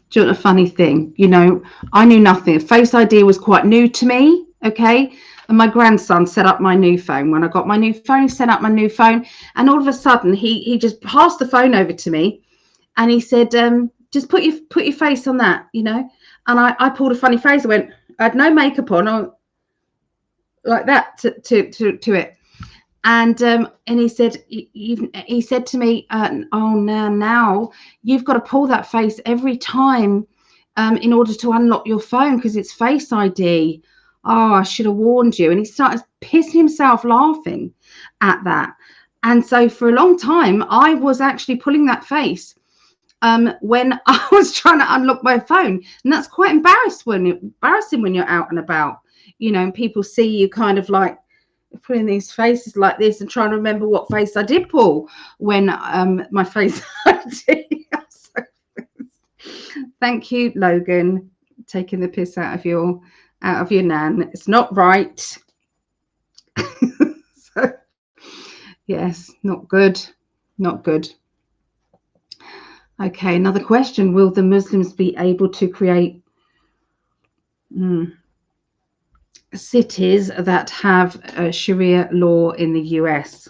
Do you want a funny thing? You know, I knew nothing. Face ID was quite new to me, okay? And my grandson set up my new phone. When I got my new phone, he set up my new phone, and all of a sudden he just passed the phone over to me, and he said, just put your face on that, you know. And I pulled a funny face. I had no makeup on, like that to it. And he said, he said to me, oh, now you've got to pull that face every time in order to unlock your phone, because it's Face ID. Oh, I should have warned you. And he started pissing himself laughing at that. And so for a long time, I was actually pulling that face when I was trying to unlock my phone. And that's quite embarrassing when you're out and about, you know, and people see you kind of like putting these faces like this and trying to remember what face I did pull when my Face ID. Thank you, Logan, taking the piss out of your nan. It's not right. So, yes, not good. Okay, another question. Will the Muslims be able to create cities that have Sharia law in the US?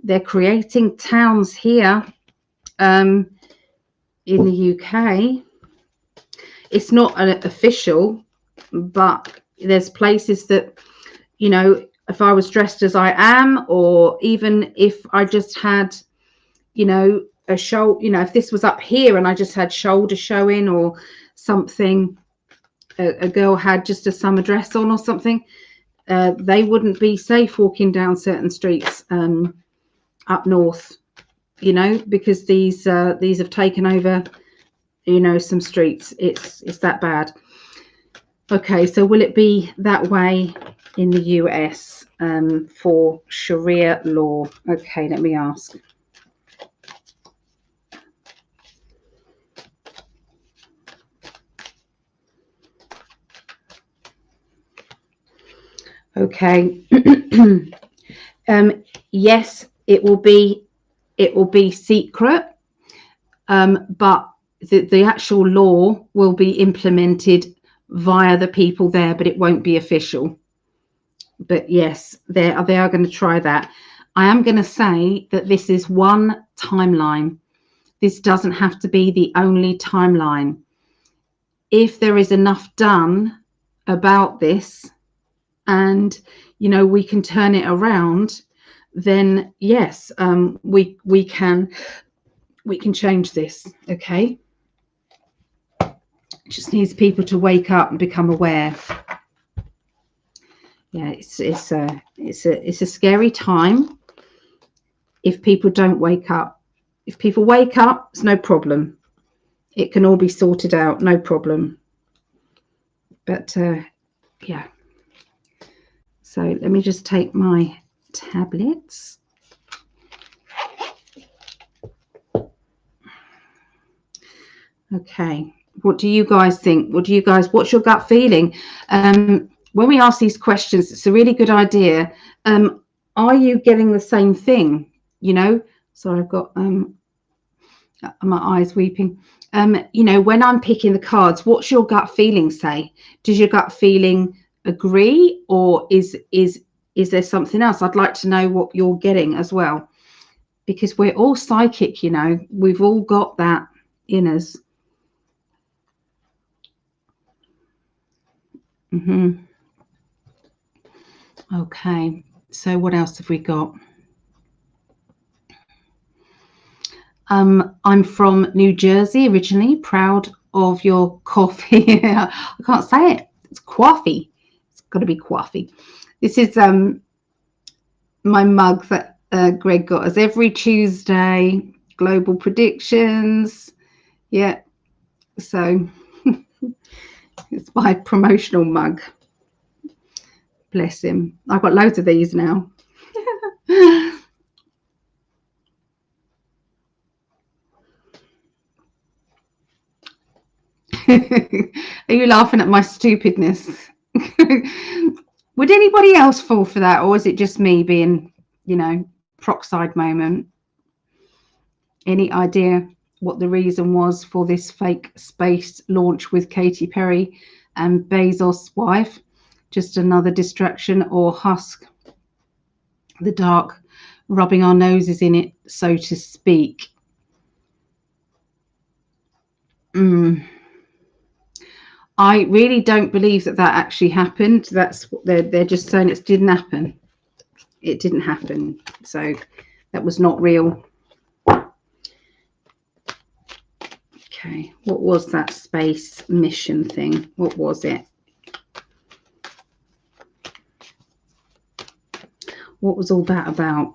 They're creating towns here in the UK. It's not an official, but there's places that, you know, if I was dressed as I am, or even if I just had, you know, a show, you know, if this was up here and I just had shoulder showing or something, a girl had just a summer dress on or something, they wouldn't be safe walking down certain streets up north, you know, because these have taken over, you know, some streets. It's that bad. Okay, so will it be that way in the US for Sharia law? Okay, let me ask. Okay. Yes, it will be secret, but the actual law will be implemented via the people there, but it won't be official. But yes, they are going to try that. I am going to say that this is one timeline. This doesn't have to be the only timeline. If there is enough done about this, and you know, we can turn it around, then yes, we can change this. Okay, it just needs people to wake up and become aware. Yeah, it's a scary time if people don't wake up. If people wake up, it's no problem. It can all be sorted out, no problem. But yeah. So let me just take my tablets. Okay. What do you guys think? What's your gut feeling? When we ask these questions, it's a really good idea. Are you getting the same thing? You know, sorry, I've got my eyes weeping. You know, when I'm picking the cards, what's your gut feeling say? Does your gut feeling agree, or is there something else? I'd like to know what you're getting as well, because we're all psychic, you know, we've all got that in us. Okay, so what else have we got? I'm from New Jersey originally, proud of your coffee. I can't say it. It's coffee. It's got to be coffee. This is my mug that Greg got us every Tuesday. Global predictions. Yeah. So it's my promotional mug. Bless him. I've got loads of these now. Are you laughing at my stupidness? Would anybody else fall for that, or is it just me being, you know, peroxide moment? Any idea what the reason was for this fake space launch with Katy Perry and Bezos' wife? Just another distraction, or husk the dark, rubbing our noses in it, so to speak? I really don't believe that actually happened. That's what they're just saying. It didn't happen. It didn't happen. So that was not real. Okay, what was that space mission thing? What was it? What was all that about?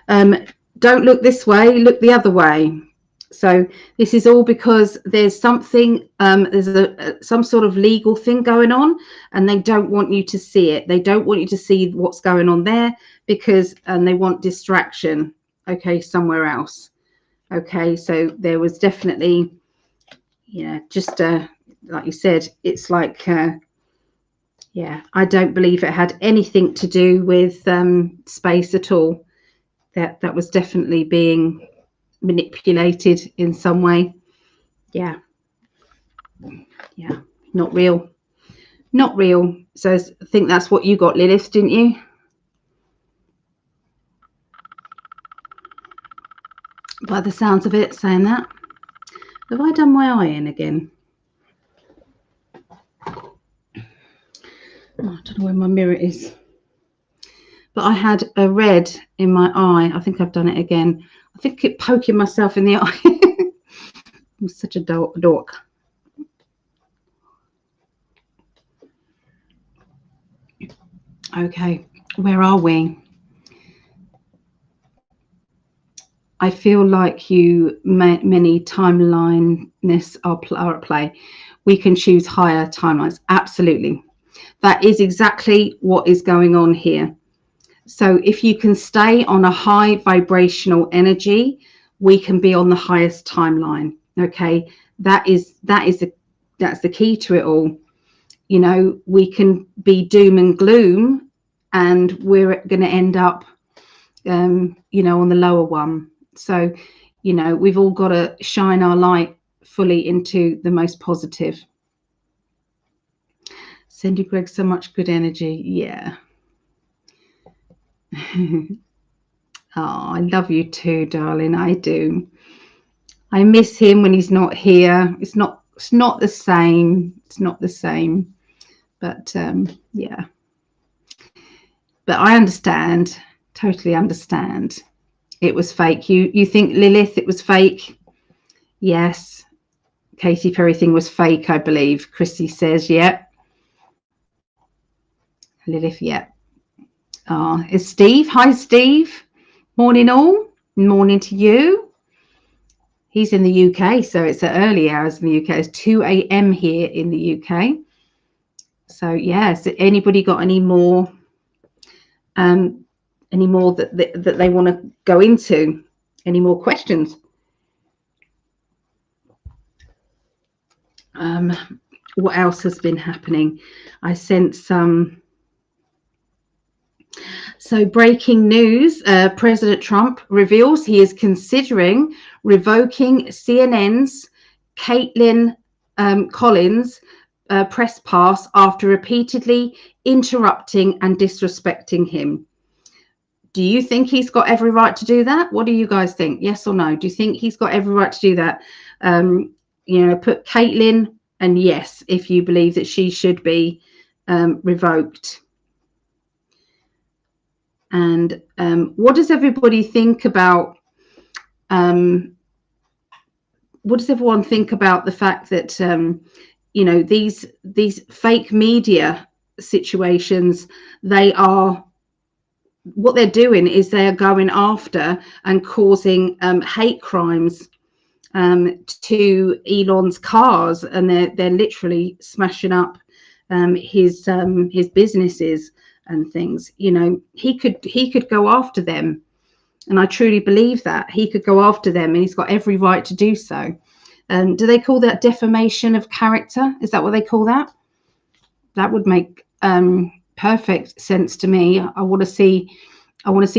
Don't look this way, look the other way. So this is all because there's something, there's some sort of legal thing going on, and they don't want you to see it. They don't want you to see what's going on there, because they want distraction, okay, somewhere else. Okay, so there was definitely, yeah, just like you said, it's like, yeah, I don't believe it had anything to do with space at all. That was definitely being manipulated in some way. Yeah, not real. So I think that's what you got, Lilith, didn't you? By the sounds of it, saying that. Have I done my eye in again? Oh, I don't know where my mirror is, but I had a red in my eye. I think I've done it again. I think it poking myself in the eye. I'm such a dork. Okay, where are we? I feel like many timeliness are at play. We can choose higher timelines. Absolutely. That is exactly what is going on here. So if you can stay on a high vibrational energy, we can be on the highest timeline. Okay, that's the key to it all. You know, we can be doom and gloom, and we're going to end up, you know, on the lower one. So, you know, we've all got to shine our light fully into the most positive. Send you, Greg, so much good energy. Yeah. Oh, I love you too, darling. I do. I miss him when he's not here. It's not the same. It's not the same. But yeah. But I understand. Totally understand. It was fake. You think, Lilith, it was fake? Yes. Katy Perry thing was fake, I believe. Chrissy says, yeah. Lilith, yeah. Is Steve? Hi, Steve. Morning, all. Morning to you. He's in the UK, so it's at early hours in the UK. It's 2 a.m. here in the UK. So, yeah. So anybody got any more that they want to go into? Any more questions? What else has been happening? I sent some. So breaking news, President Trump reveals he is considering revoking CNN's Caitlin Collins press pass after repeatedly interrupting and disrespecting him. Do you think he's got every right to do that? What do you guys think? Yes or no? Do you think he's got every right to do that? Put Caitlin, and yes, if you believe that she should be revoked. And what does everybody think about? What does everyone think about the fact that these fake media situations? What they're doing is they are going after and causing hate crimes to Elon's cars, and they're literally smashing up his businesses and things. He could go after them, and I truly believe that he could go after them, and he's got every right to do so. Do they call that defamation of character? Is that what they call that? That would make perfect sense to me. I want to see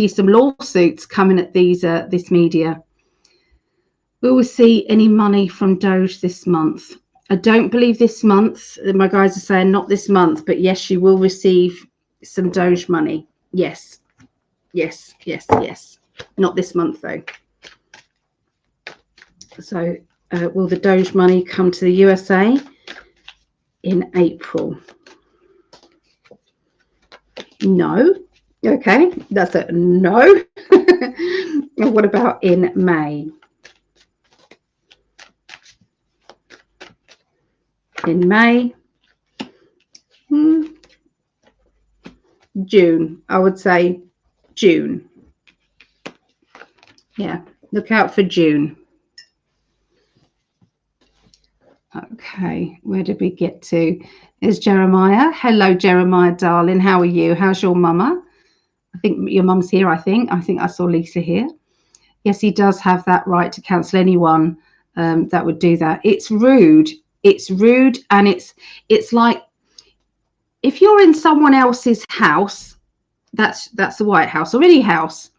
some lawsuits coming at this media. Will we see any money from Doge this month? I don't believe this month. My guys are saying not this month, but yes, you will receive some Doge money. Yes. Not this month though. So will the Doge money come to the USA in April? No. Okay, that's a no. And what about in May? In May, June, I would say June. Yeah, look out for June. Okay, where did we get to? Is Jeremiah. Hello, Jeremiah, darling. How are you? How's your mama? I think your mum's here, I think I saw Lisa here. Yes, he does have that right to cancel anyone that would do that. It's rude. It's rude, and it's like if you're in someone else's house, that's the White House or any house,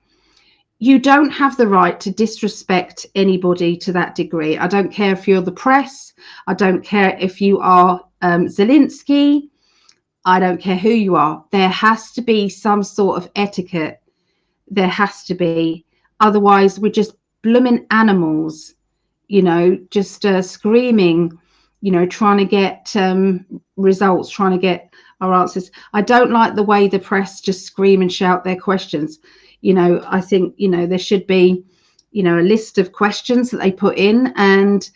you don't have the right to disrespect anybody to that degree. I don't care if you're the press. I don't care if you are Zelensky. I don't care who you are. There has to be some sort of etiquette. There has to be. Otherwise, we're just blooming animals, just screaming, trying to get results, trying to get our answers. I don't like the way the press just scream and shout their questions. I think, there should be, a list of questions that they put in, and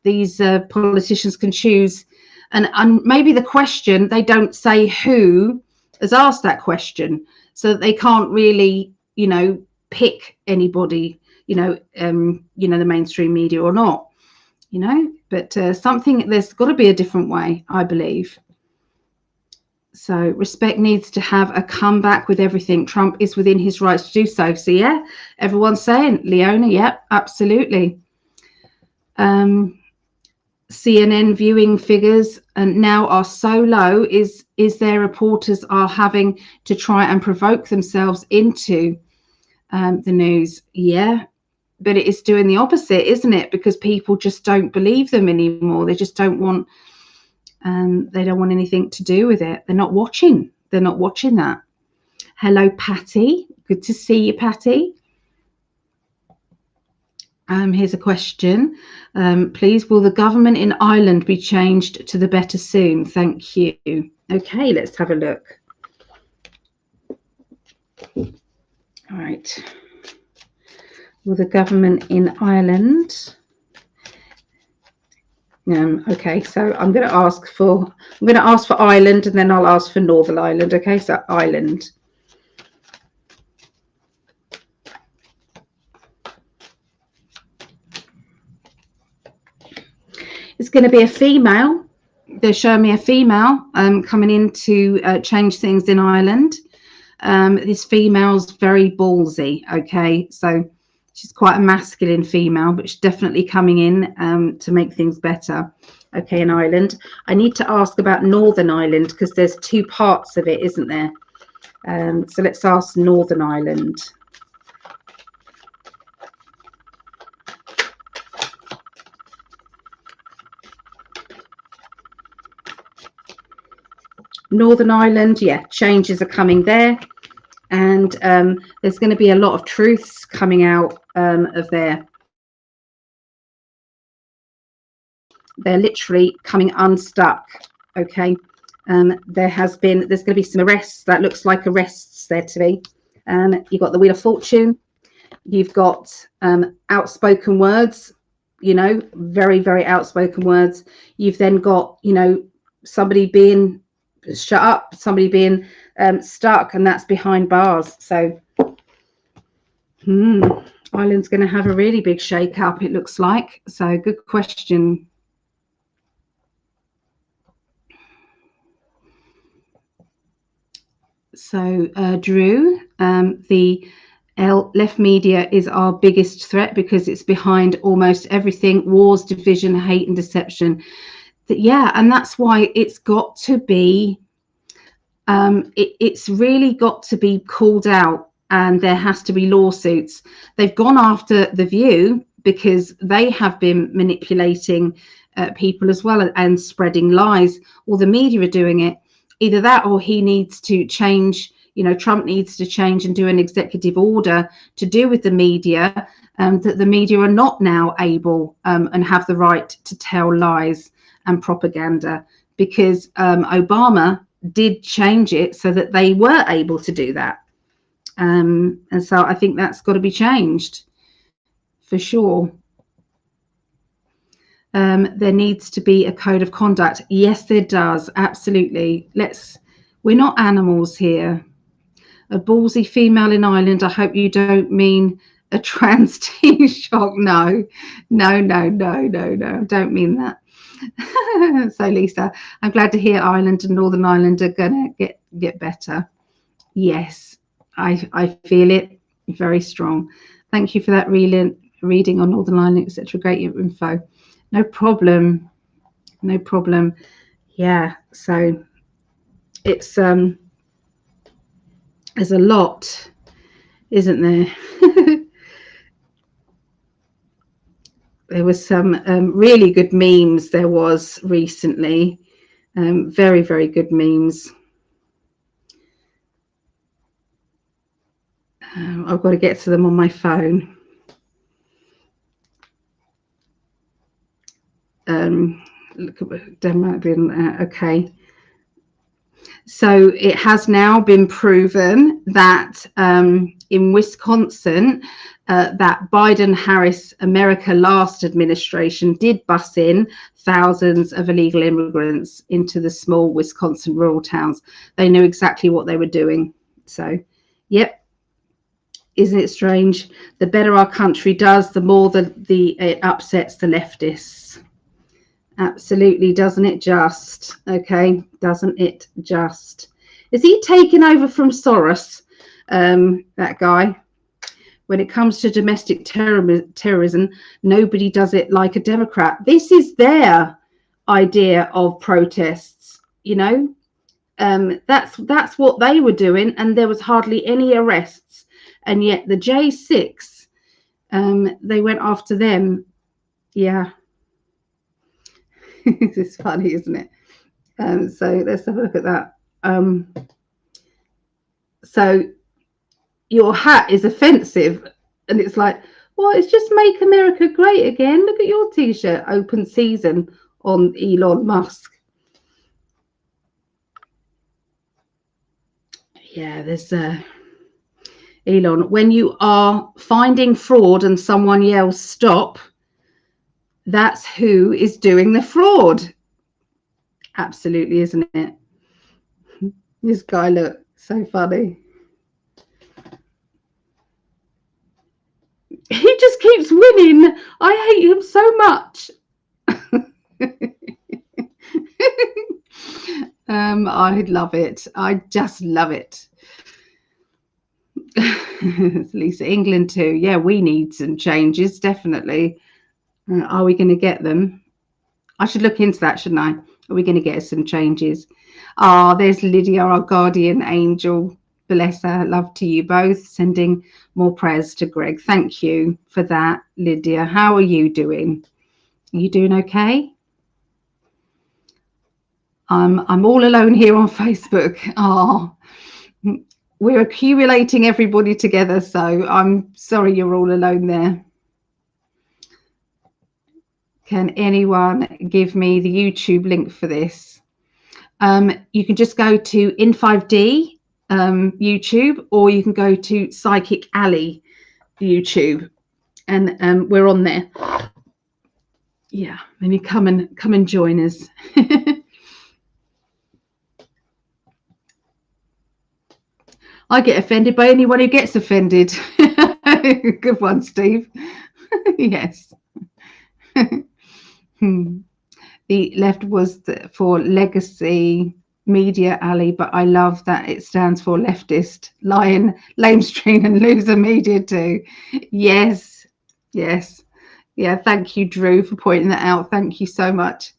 these politicians can choose. And maybe the question, they don't say who has asked that question, so that they can't really, pick anybody, the mainstream media or not, but there's got to be a different way, I believe. So respect needs to have a comeback with everything. Trump is within his rights to do so. So yeah, everyone's saying, Leona, yeah, absolutely. CNN viewing figures and now are so low is their reporters are having to try and provoke themselves into the news. Yeah, but it is doing the opposite, isn't it? Because people just don't believe them anymore. They just don't want they don't want anything to do with it. They're not watching that. Hello, Patty. Good to see you, Patty. Here's a question. Please, will the government in Ireland be changed to the better soon? Thank you. Okay, let's have a look. All right. Will the government in Ireland? Okay, so I'm going to ask for Ireland, and then I'll ask for Northern Ireland. Okay, so Ireland. It's going to be a female. They're showing me a female coming in to change things in Ireland. This female's very ballsy. Okay, so she's quite a masculine female, but she's definitely coming in to make things better. Okay, in Ireland. I need to ask about Northern Ireland because there's two parts of it, isn't there? So let's ask Northern Ireland. Northern Ireland, yeah, changes are coming there. And there's going to be a lot of truths coming out of there. They're literally coming unstuck. Okay, there's going to be some arrests. That looks like arrests there to me. You've got the Wheel of Fortune. You've got outspoken words. You know, very, very outspoken words. You've then got, you know, somebody being shut up, somebody being stuck, and that's behind bars. So Ireland's going to have a really big shake up, it looks like. So good question. So Drew, the left media is our biggest threat because it's behind almost everything: wars, division, hate and deception. Yeah, and that's why it's got to be it's really got to be called out, and there has to be lawsuits. They've gone after The View because they have been manipulating people as well and spreading lies. All the media are doing it. Either that, or he needs to change, you know, Trump needs to change and do an executive order to do with the media, that the media are not now able and have the right to tell lies and propaganda, because Obama did change it so that they were able to do that. And so I think that's got to be changed for sure. There needs to be a code of conduct. Yes, there does. Absolutely. We're not animals here. A ballsy female in Ireland. I hope you don't mean a trans teen shock. No. Don't mean that. So Lisa, I'm glad to hear Ireland and Northern Ireland are gonna get better. Yes, I feel it very strong. Thank you for that reading on Northern Ireland, etc. Great info. No problem. Yeah, so it's there's a lot, isn't there? There was some really good memes there was recently. Very, very good memes. I've got to get to them on my phone. Look at them. Okay. So it has now been proven that in Wisconsin, that Biden-Harris America Last administration did bus in thousands of illegal immigrants into the small Wisconsin rural towns. They knew exactly what they were doing. So, yep. Isn't it strange? The better our country does, the more it upsets the leftists. Absolutely, doesn't it just? Okay, doesn't it just? Is he taking over from Soros, that guy? When it comes to domestic terrorism, nobody does it like a Democrat. This is their idea of protests, you know. That's what they were doing, and there was hardly any arrests. And yet the J6, they went after them. Yeah. It's funny, isn't it? So let's have a look at that. So your hat is offensive, and it's like, well, it's just Make America Great Again. Look at your t-shirt, open season on Elon Musk. Yeah, there's Elon. When you are finding fraud and someone yells stop, that's who is doing the fraud. Absolutely, isn't it? This guy, look, so funny. He just keeps winning. I hate him so much. I love it. I just love it. Lisa, England too. Yeah, we need some changes, definitely. Are we going to get them? I should look into that, shouldn't I? Are we going to get some changes? Ah, there's Lydia, our guardian angel. Bless her. Love to you both. Sending more prayers to Greg. Thank you for that, Lydia. How are you doing? Are you doing okay? I'm all alone here on Facebook. Oh, we're accumulating everybody together, so I'm sorry you're all alone there. Can anyone give me the YouTube link for this? You can just go to In5D YouTube, or you can go to Psychic Ali YouTube, and we're on there. Yeah, then you come and join us. I get offended by anyone who gets offended. Good one, Steve. Yes. The left was for legacy media, Ali, but I love that it stands for leftist, lion, lamestream, and loser media too. Yes, yes. Yeah, thank you, Drew, for pointing that out. Thank you so much.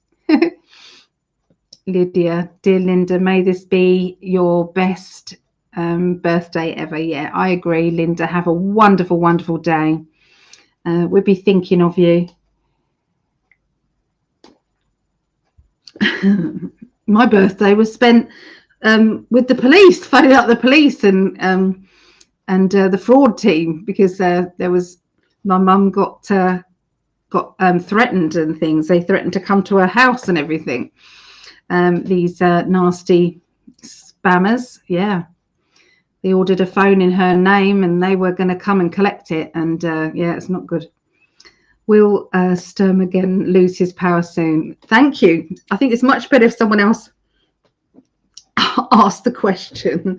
Lydia, dear Linda, may this be your best birthday ever. Yeah, I agree, Linda. Have a wonderful, wonderful day. We'll be thinking of you. My birthday was spent with the police, phoning up the police and the fraud team, because there was, my mum got threatened and things. They threatened to come to her house and everything. These nasty spammers, yeah. They ordered a phone in her name and they were going to come and collect it. And yeah, it's not good. Will Sturm again lose his power soon? Thank you. I think it's much better if someone else asked the question.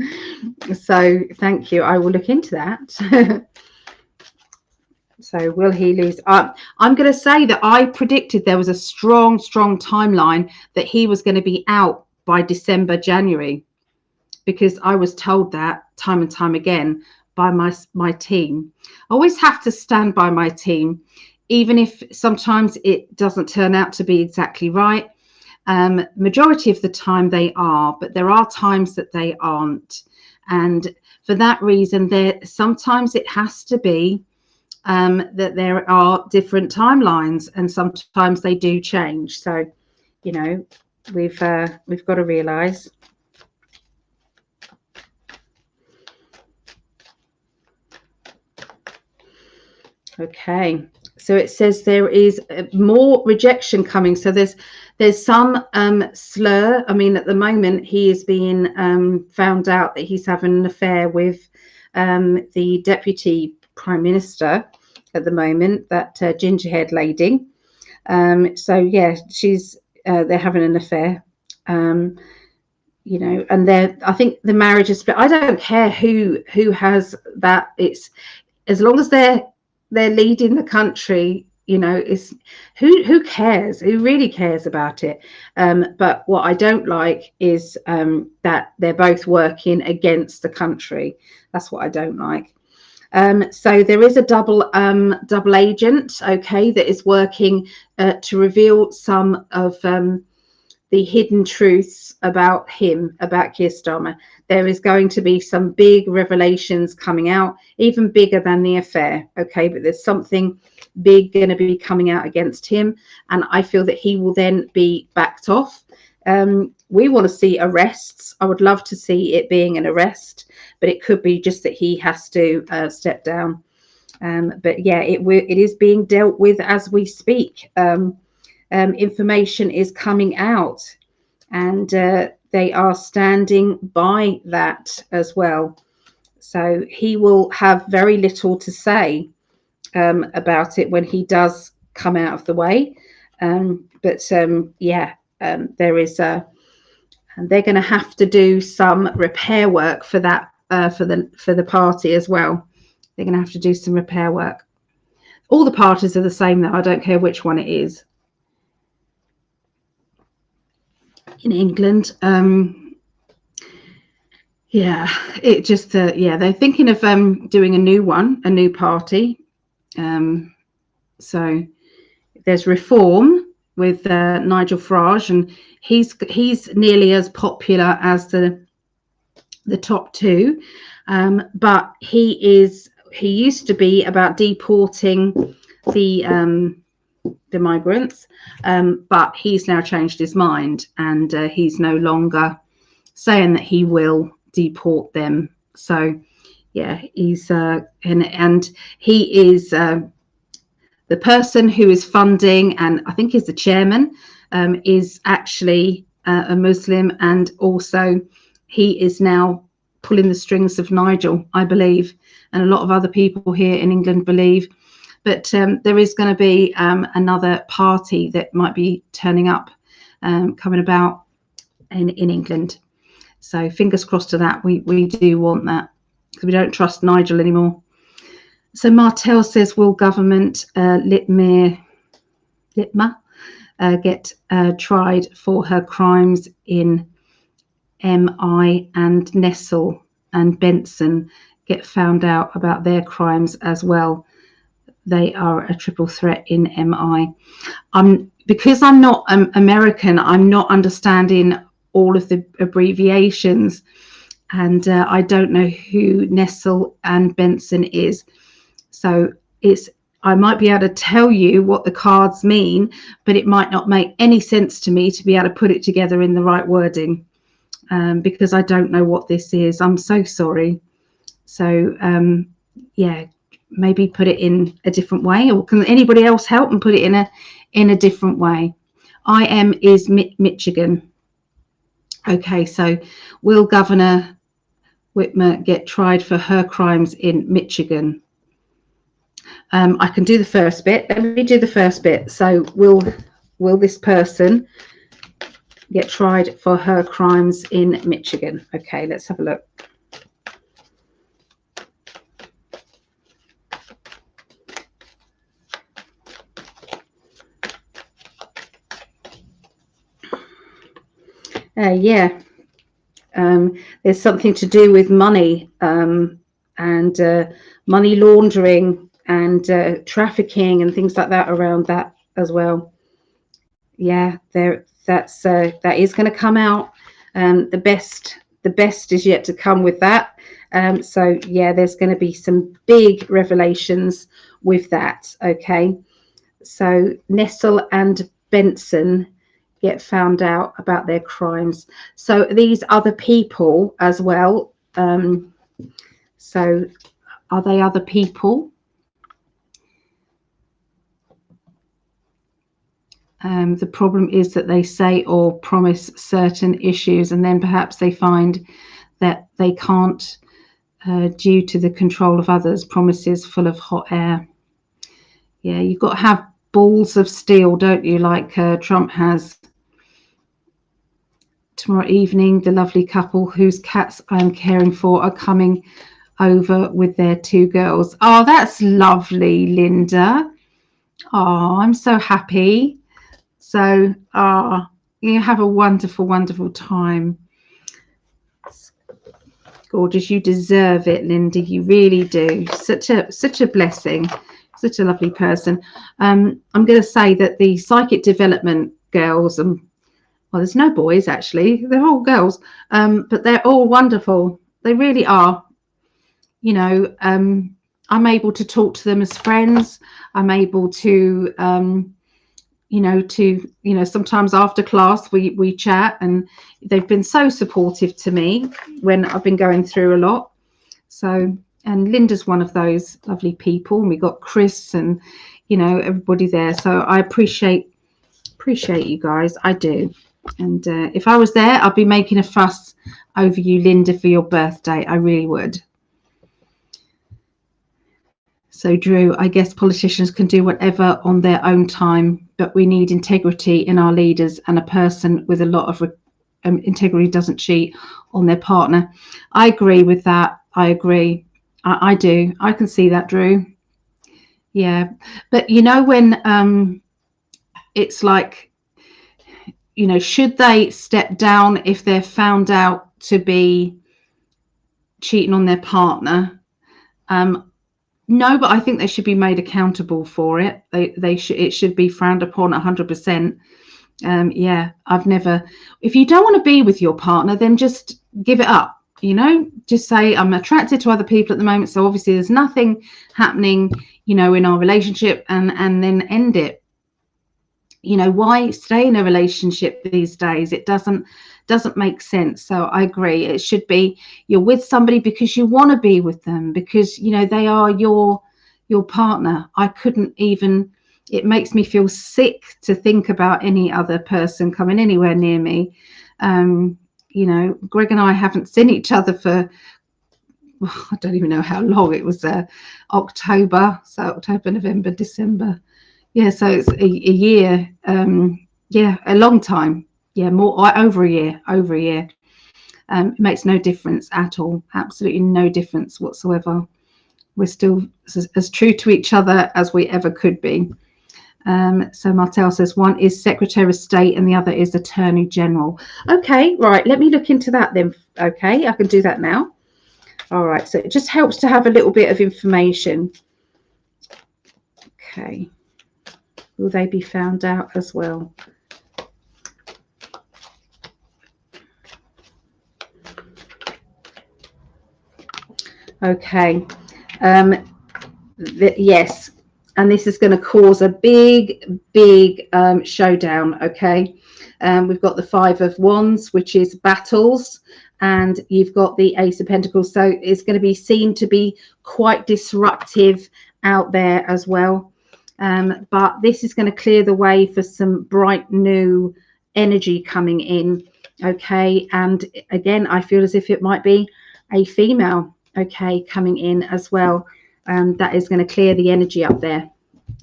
So thank you. I will look into that. So will he lose? I'm going to say that I predicted there was a strong timeline that he was going to be out by December, January, because I was told that time and time again by my team. I always have to stand by my team, even if sometimes it doesn't turn out to be exactly right. Majority of the time they are, but there are times that they aren't. And for that reason, sometimes it has to be that there are different timelines, and sometimes they do change. So, you know, we've got to realize. Okay, so it says there is more rejection coming. So there's some slur. I mean, at the moment he is being found out that he's having an affair with the deputy prime minister at the moment, that ginger-haired lady. So yeah, they're having an affair. You know, and I think the marriage is split. I don't care who has that. It's as long as they're leading the country, you know, it's who cares? Who really cares about it? But what I don't like is that they're both working against the country. That's what I don't like. So there is a double agent, okay, that is working to reveal some of the hidden truths about him, about Keir Starmer. There is going to be some big revelations coming out, even bigger than the affair, okay? But there's something big going to be coming out against him, and I feel that he will then be backed off. We want to see arrests. I would love to see it being an arrest, but it could be just that he has to step down. But yeah, it is being dealt with as we speak. Information is coming out, and they are standing by that as well. So he will have very little to say about it when he does come out of the way. But yeah, there is and they're going to have to do some repair work for that for the party as well. They're going to have to do some repair work. All the parties are the same though. I don't care which one it is. In England, yeah, it just yeah, they're thinking of doing a new party. So there's Reform, Nigel Farage, and he's nearly as popular as the top two, but he used to be about deporting the migrants, but he's now changed his mind, and he's no longer saying that he will deport them. So yeah, he's and he is the person who is funding, and I think is the chairman, is actually a Muslim, and also he is now pulling the strings of Nigel, I believe, and a lot of other people here in England believe. But there is going to be another party that might be turning up, coming about in England. So fingers crossed to that. We do want that, because we don't trust Nigel anymore. So Martel says, will government Litma get tried for her crimes in MI, and Nessel and Benson get found out about their crimes as well? They are a triple threat in MI. Because I'm not American, I'm not understanding all of the abbreviations, and I don't know who Nessel and Benson is. So I might be able to tell you what the cards mean, but it might not make any sense to me to be able to put it together in the right wording, because I don't know what this is. I'm so sorry. So yeah, maybe put it in a different way, or can anybody else help and put it in a different way? IM is Michigan. Okay, so will Governor Whitmer get tried for her crimes in Michigan? I can do the first bit. Let me do the first bit. So will this person get tried for her crimes in Michigan? Okay, let's have a look. Yeah, there's something to do with money, and money laundering and trafficking and things like that around that as well. Yeah, that is going to come out. The best is yet to come with that. So yeah, there's going to be some big revelations with that. Okay, so Nessel and Benson get found out about their crimes. So these other people as well. So are they other people? The problem is that they say or promise certain issues, and then perhaps they find that they can't, due to the control of others. Promises full of hot air. Yeah, you've got to have balls of steel, don't you, like Trump has. Tomorrow evening, the lovely couple whose cats I'm caring for are coming over with their 2 girls. Oh, that's lovely, Linda. Oh, I'm so happy. So you have a wonderful, wonderful time. Gorgeous. You deserve it, Linda. You really do. Such a blessing. Such a lovely person. I'm going to say that the psychic development girls, well, there's no boys actually. They're all girls, but they're all wonderful. They really are. You know, I'm able to talk to them as friends. I'm able to sometimes after class we chat, and they've been so supportive to me when I've been going through a lot. So, and Linda's one of those lovely people, and we got Chris and everybody there. So I appreciate you guys. I do. And if I was there, I'd be making a fuss over you, Linda, for your birthday. I really would. So, Drew, I guess politicians can do whatever on their own time, but we need integrity in our leaders, and a person with a lot of integrity doesn't cheat on their partner. I agree with that. I agree. I do. I can see that, Drew. Yeah. But, when it's like, should they step down if they're found out to be cheating on their partner? No, but I think they should be made accountable for it. It should be frowned upon 100%. Yeah, I've never. If you don't want to be with your partner, then just give it up. You know, just say I'm attracted to other people at the moment, so obviously there's nothing happening, you know, in our relationship, and then end it. You know, why stay in a relationship these days? It doesn't make sense. So I agree, it should be you're with somebody because you want to be with them, because you know they are your partner. I couldn't even, it makes me feel sick to think about any other person coming anywhere near me. You know, Greg and I haven't seen each other for, I don't even know how long. It was October, November, December. Yeah, so it's a year. Yeah, a long time. Yeah, over a year. It makes no difference at all. Absolutely no difference whatsoever. We're still as true to each other as we ever could be. So Martel says one is Secretary of State and the other is Attorney General. Okay, right. Let me look into that then. Okay, I can do that now. All right. So it just helps to have a little bit of information. Okay. Will they be found out as well? Okay. Yes. And this is going to cause a big showdown. Okay. We've got the Five of Wands, which is battles, and you've got the Ace of Pentacles. So it's going to be seen to be quite disruptive out there as well. But this is going to clear the way for some bright new energy coming in. Okay. And again, I feel as if it might be a female, okay, coming in as well. That is going to clear the energy up there.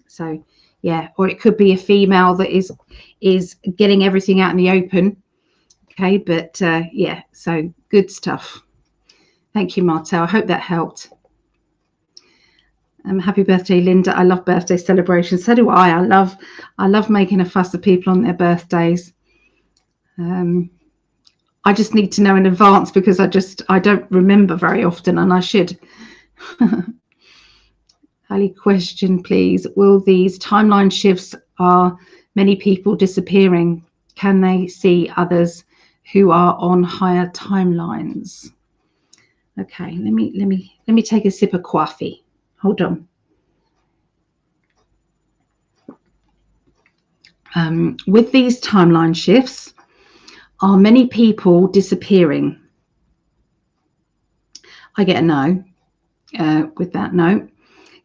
So yeah, or it could be a female that is getting everything out in the open. Okay, but yeah, so good stuff. Thank you, Martel. I hope that helped. Happy birthday, Linda. I love birthday celebrations. So do I. I love making a fuss of people on their birthdays. I just need to know in advance because I don't remember very often, and I should. Ali, question, please. Will these timeline shifts, are many people disappearing? Can they see others who are on higher timelines? Okay, let me take a sip of coffee. Hold on. With these timeline shifts, are many people disappearing? I get a no with that no.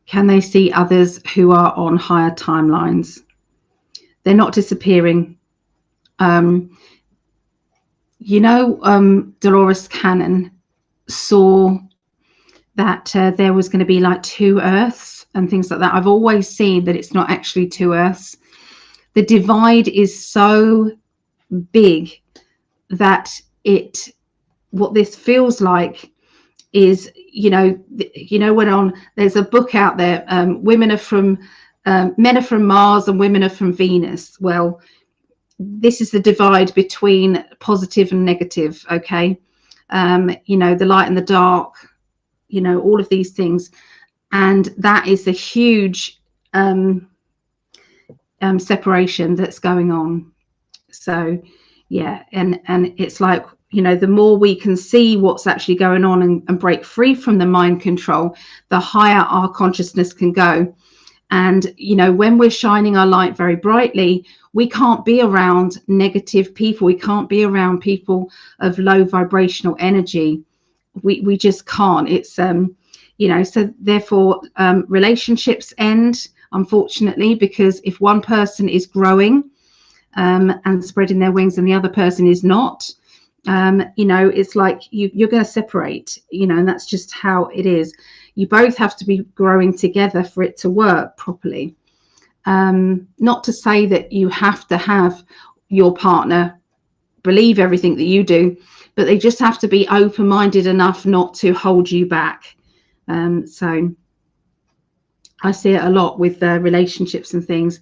Can they see others who are on higher timelines? They're not disappearing. You know, Dolores Cannon saw that there was going to be like two Earths and things like that. I've always seen that it's not actually two Earths. The divide is so big that what this feels like is, you know, when there's a book out there, men are from Mars and women are from Venus. Well, this is the divide between positive and negative. Okay. You know, the light and the dark, you know, all of these things. And that is a huge separation that's going on. So yeah, and it's like, you know, the more we can see what's actually going on and break free from the mind control, the higher our consciousness can go. And, you know, when we're shining our light very brightly, we can't be around negative people. We can't be around people of low vibrational energy. We just can't. It's, you know, so therefore relationships end, unfortunately, because if one person is growing and spreading their wings and the other person is not, you know, it's like you're going to separate, you know, and that's just how it is. You both have to be growing together for it to work properly. Not to say that you have to have your partner believe everything that you do, but they just have to be open-minded enough not to hold you back. So I see it a lot with relationships and things.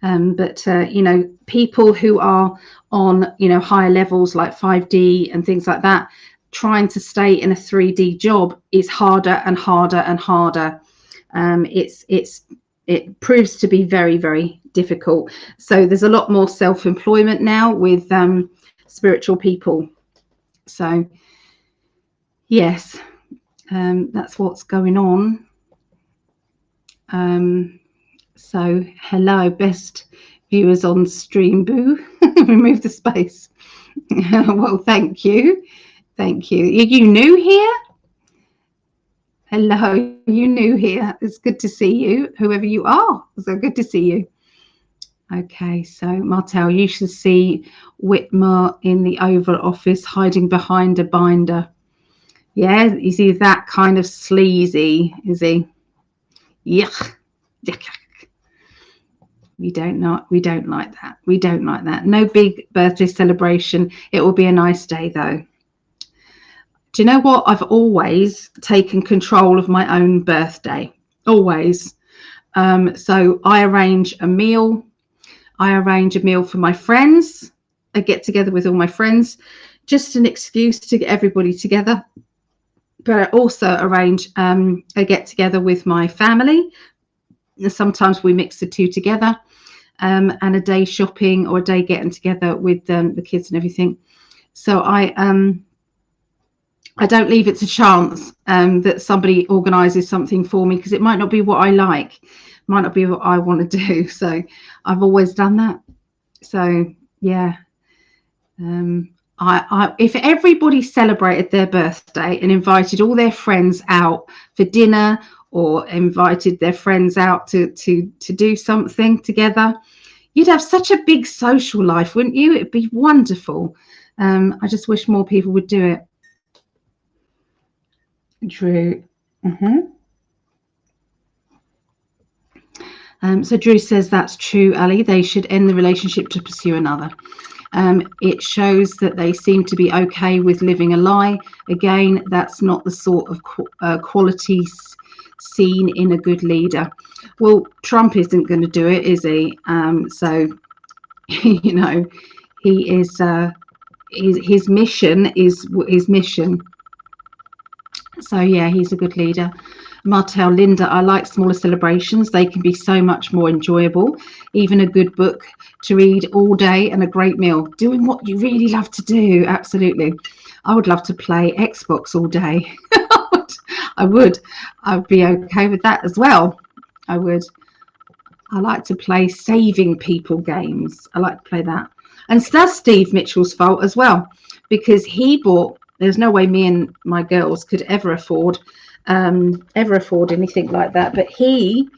But you know, people who are on, you know, higher levels like 5D and things like that, trying to stay in a 3D job is harder and harder and harder. it proves to be very, very difficult. So there's a lot more self-employment now with spiritual people. So yes, that's what's going on. So hello, best viewers on stream, boo. Remove the space. Well, thank you. Thank you. You new here? Hello, you new here. It's good to see you, whoever you are. So good to see you. Okay, so Martel, you should see Whitmer in the Oval Office hiding behind a binder. Yeah, is he that kind of sleazy? Is he? Yuck. Yuck. We don't like that. We don't like that. No big birthday celebration. It will be a nice day though. Do you know what? I've always taken control of my own birthday. Always. So I arrange a meal. I arrange a meal for my friends. I get together with all my friends. Just an excuse to get everybody together. But I also arrange a get together with my family. Sometimes we mix the two together. And a day shopping or a day getting together with the kids and everything. So I don't leave it to chance that somebody organises something for me, because it might not be what I like, might not be what I want to do. So I've always done that. So yeah, if everybody celebrated their birthday and invited all their friends out for dinner, or invited their friends out to do something together, you'd have such a big social life, wouldn't you? It'd be wonderful. I just wish more people would do it. Drew. So Drew says that's true, Ali. They should end the relationship to pursue another. It shows that they seem to be okay with living a lie. Again, that's not the sort of qualities seen in a good leader. Well, Trump isn't going to do it, is he? So, you know, he is. His mission is his mission. So yeah, he's a good leader. Martel, Linda, I like smaller celebrations. They can be so much more enjoyable. Even a good book to read all day and a great meal. Doing what you really love to do. Absolutely. I would love to play Xbox all day. I would. I'd be okay with that as well. I would. I like to play saving people games. I like to play that. And that's Steve Mitchell's fault as well, because he bought. There's no way me and my girls could ever afford anything like that. But he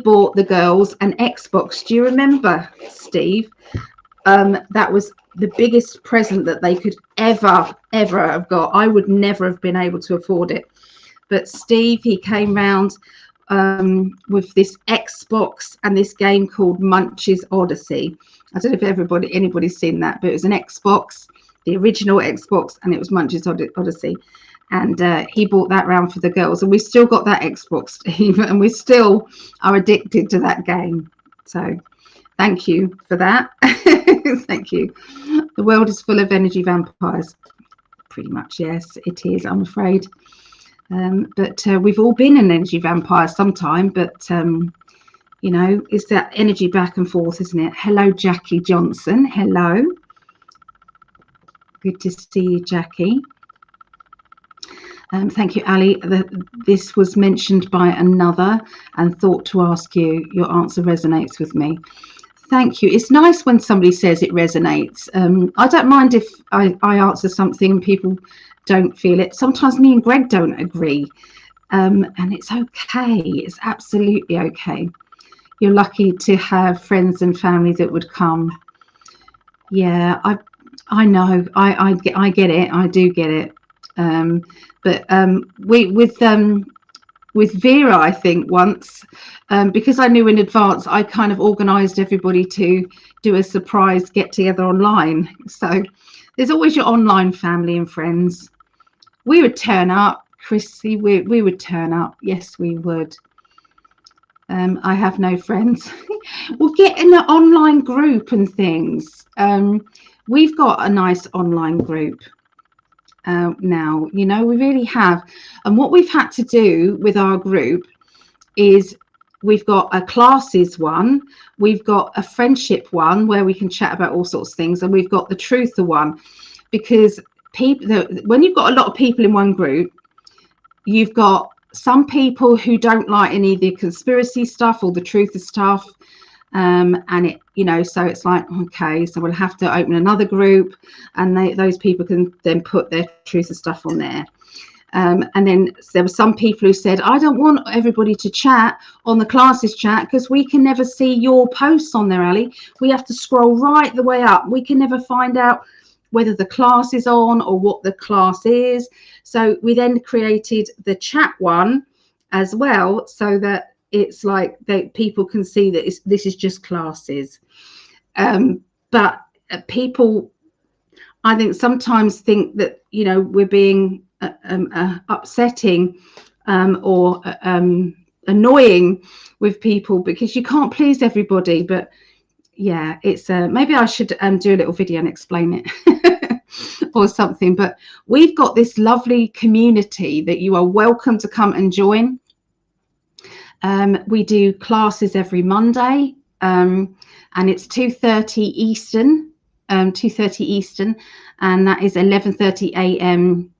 bought the girls an Xbox. Do you remember, Steve? That was the biggest present that they could ever have got. I would never have been able to afford it. But Steve, he came round with this Xbox and this game called Munch's Odyssey. I don't know if anybody's seen that, but it was an Xbox, the original Xbox, and it was Munch's Odyssey. And he bought that round for the girls, and we still got that Xbox, Steve, and we still are addicted to that game. So thank you for that. Thank you. The world is full of energy vampires. Pretty much, yes, it is, I'm afraid. But we've all been an energy vampire sometime, but you know, it's that energy back and forth, isn't it? Hello, Jackie Johnson. Hello. Good to see you, Jackie. Thank you, Ali. This was mentioned by another and thought to ask you. Your answer resonates with me. Thank you. It's nice when somebody says it resonates. I don't mind if I answer something and people don't feel it. Sometimes me and Greg don't agree, and it's okay. It's absolutely okay. You're lucky to have friends and family that would come. Yeah, I know. I get it. I do get it. But with Vera, I think once, because I knew in advance, I kind of organised everybody to do a surprise get together online. So there's always your online family and friends. We would turn up, Chrissy. We would turn up. Yes, we would. I have no friends. We'll get in an online group and things. We've got a nice online group. now. You know, we really have. And what we've had to do with our group is we've got a classes one, we've got a friendship one where we can chat about all sorts of things, and we've got the truther one, because people, when you've got a lot of people in one group, you've got some people who don't like any of the conspiracy stuff or the truther stuff, and it, you know, so it's like, okay, so we'll have to open another group, and those people can then put their truther stuff on there. And then there were some people who said, I don't want everybody to chat on the classes chat because we can never see your posts on there, Ali. We have to scroll right the way up. We can never find out whether the class is on or what the class is. So we then created the chat one as well, so that it's like that people can see that this is just classes. But people, I think, sometimes think that, you know, we're being upsetting or annoying with people because you can't please everybody. But yeah, it's maybe I should do a little video and explain it or something. But we've got this lovely community that you are welcome to come and join. We do classes every Monday, and it's 2:30 Eastern, 2:30 Eastern, and that is 11:30 a.m.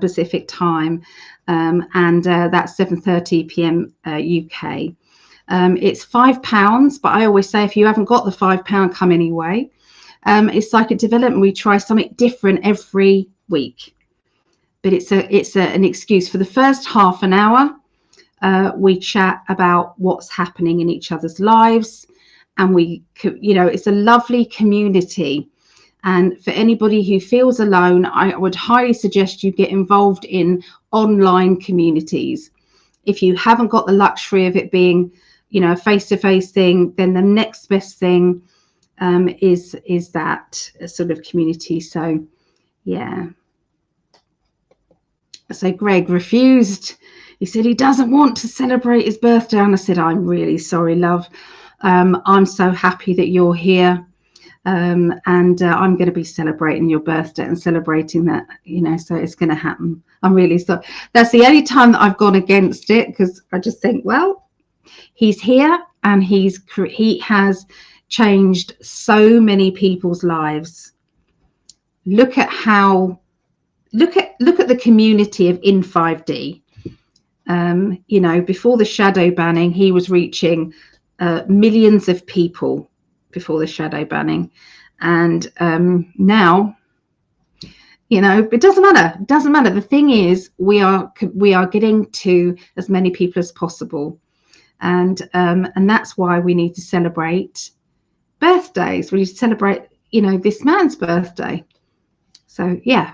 Pacific time, and that's 7:30 p.m. UK. It's £5, but I always say if you haven't got the £5, come anyway. It's like a development. We try something different every week, but it's an excuse. For the first half an hour, we chat about what's happening in each other's lives, and we, you know, it's a lovely community. And for anybody who feels alone, I would highly suggest you get involved in online communities. If you haven't got the luxury of it being, you know, a face-to-face thing, then the next best thing is that sort of community. So yeah. So Greg refused. He said he doesn't want to celebrate his birthday, and I said, I'm really sorry, love. I'm so happy that you're here. And I'm going to be celebrating your birthday and celebrating that, you know, so it's going to happen. I'm really sorry. That's the only time that I've gone against it, because I just think, well, he's here and he has changed so many people's lives. Look at the community of In 5D. You know, before the shadow banning, he was reaching millions of people before the shadow banning, and now, you know, it doesn't matter. The thing is, we are getting to as many people as possible, and that's why we need to celebrate birthdays. We need to celebrate, you know, this man's birthday. So yeah,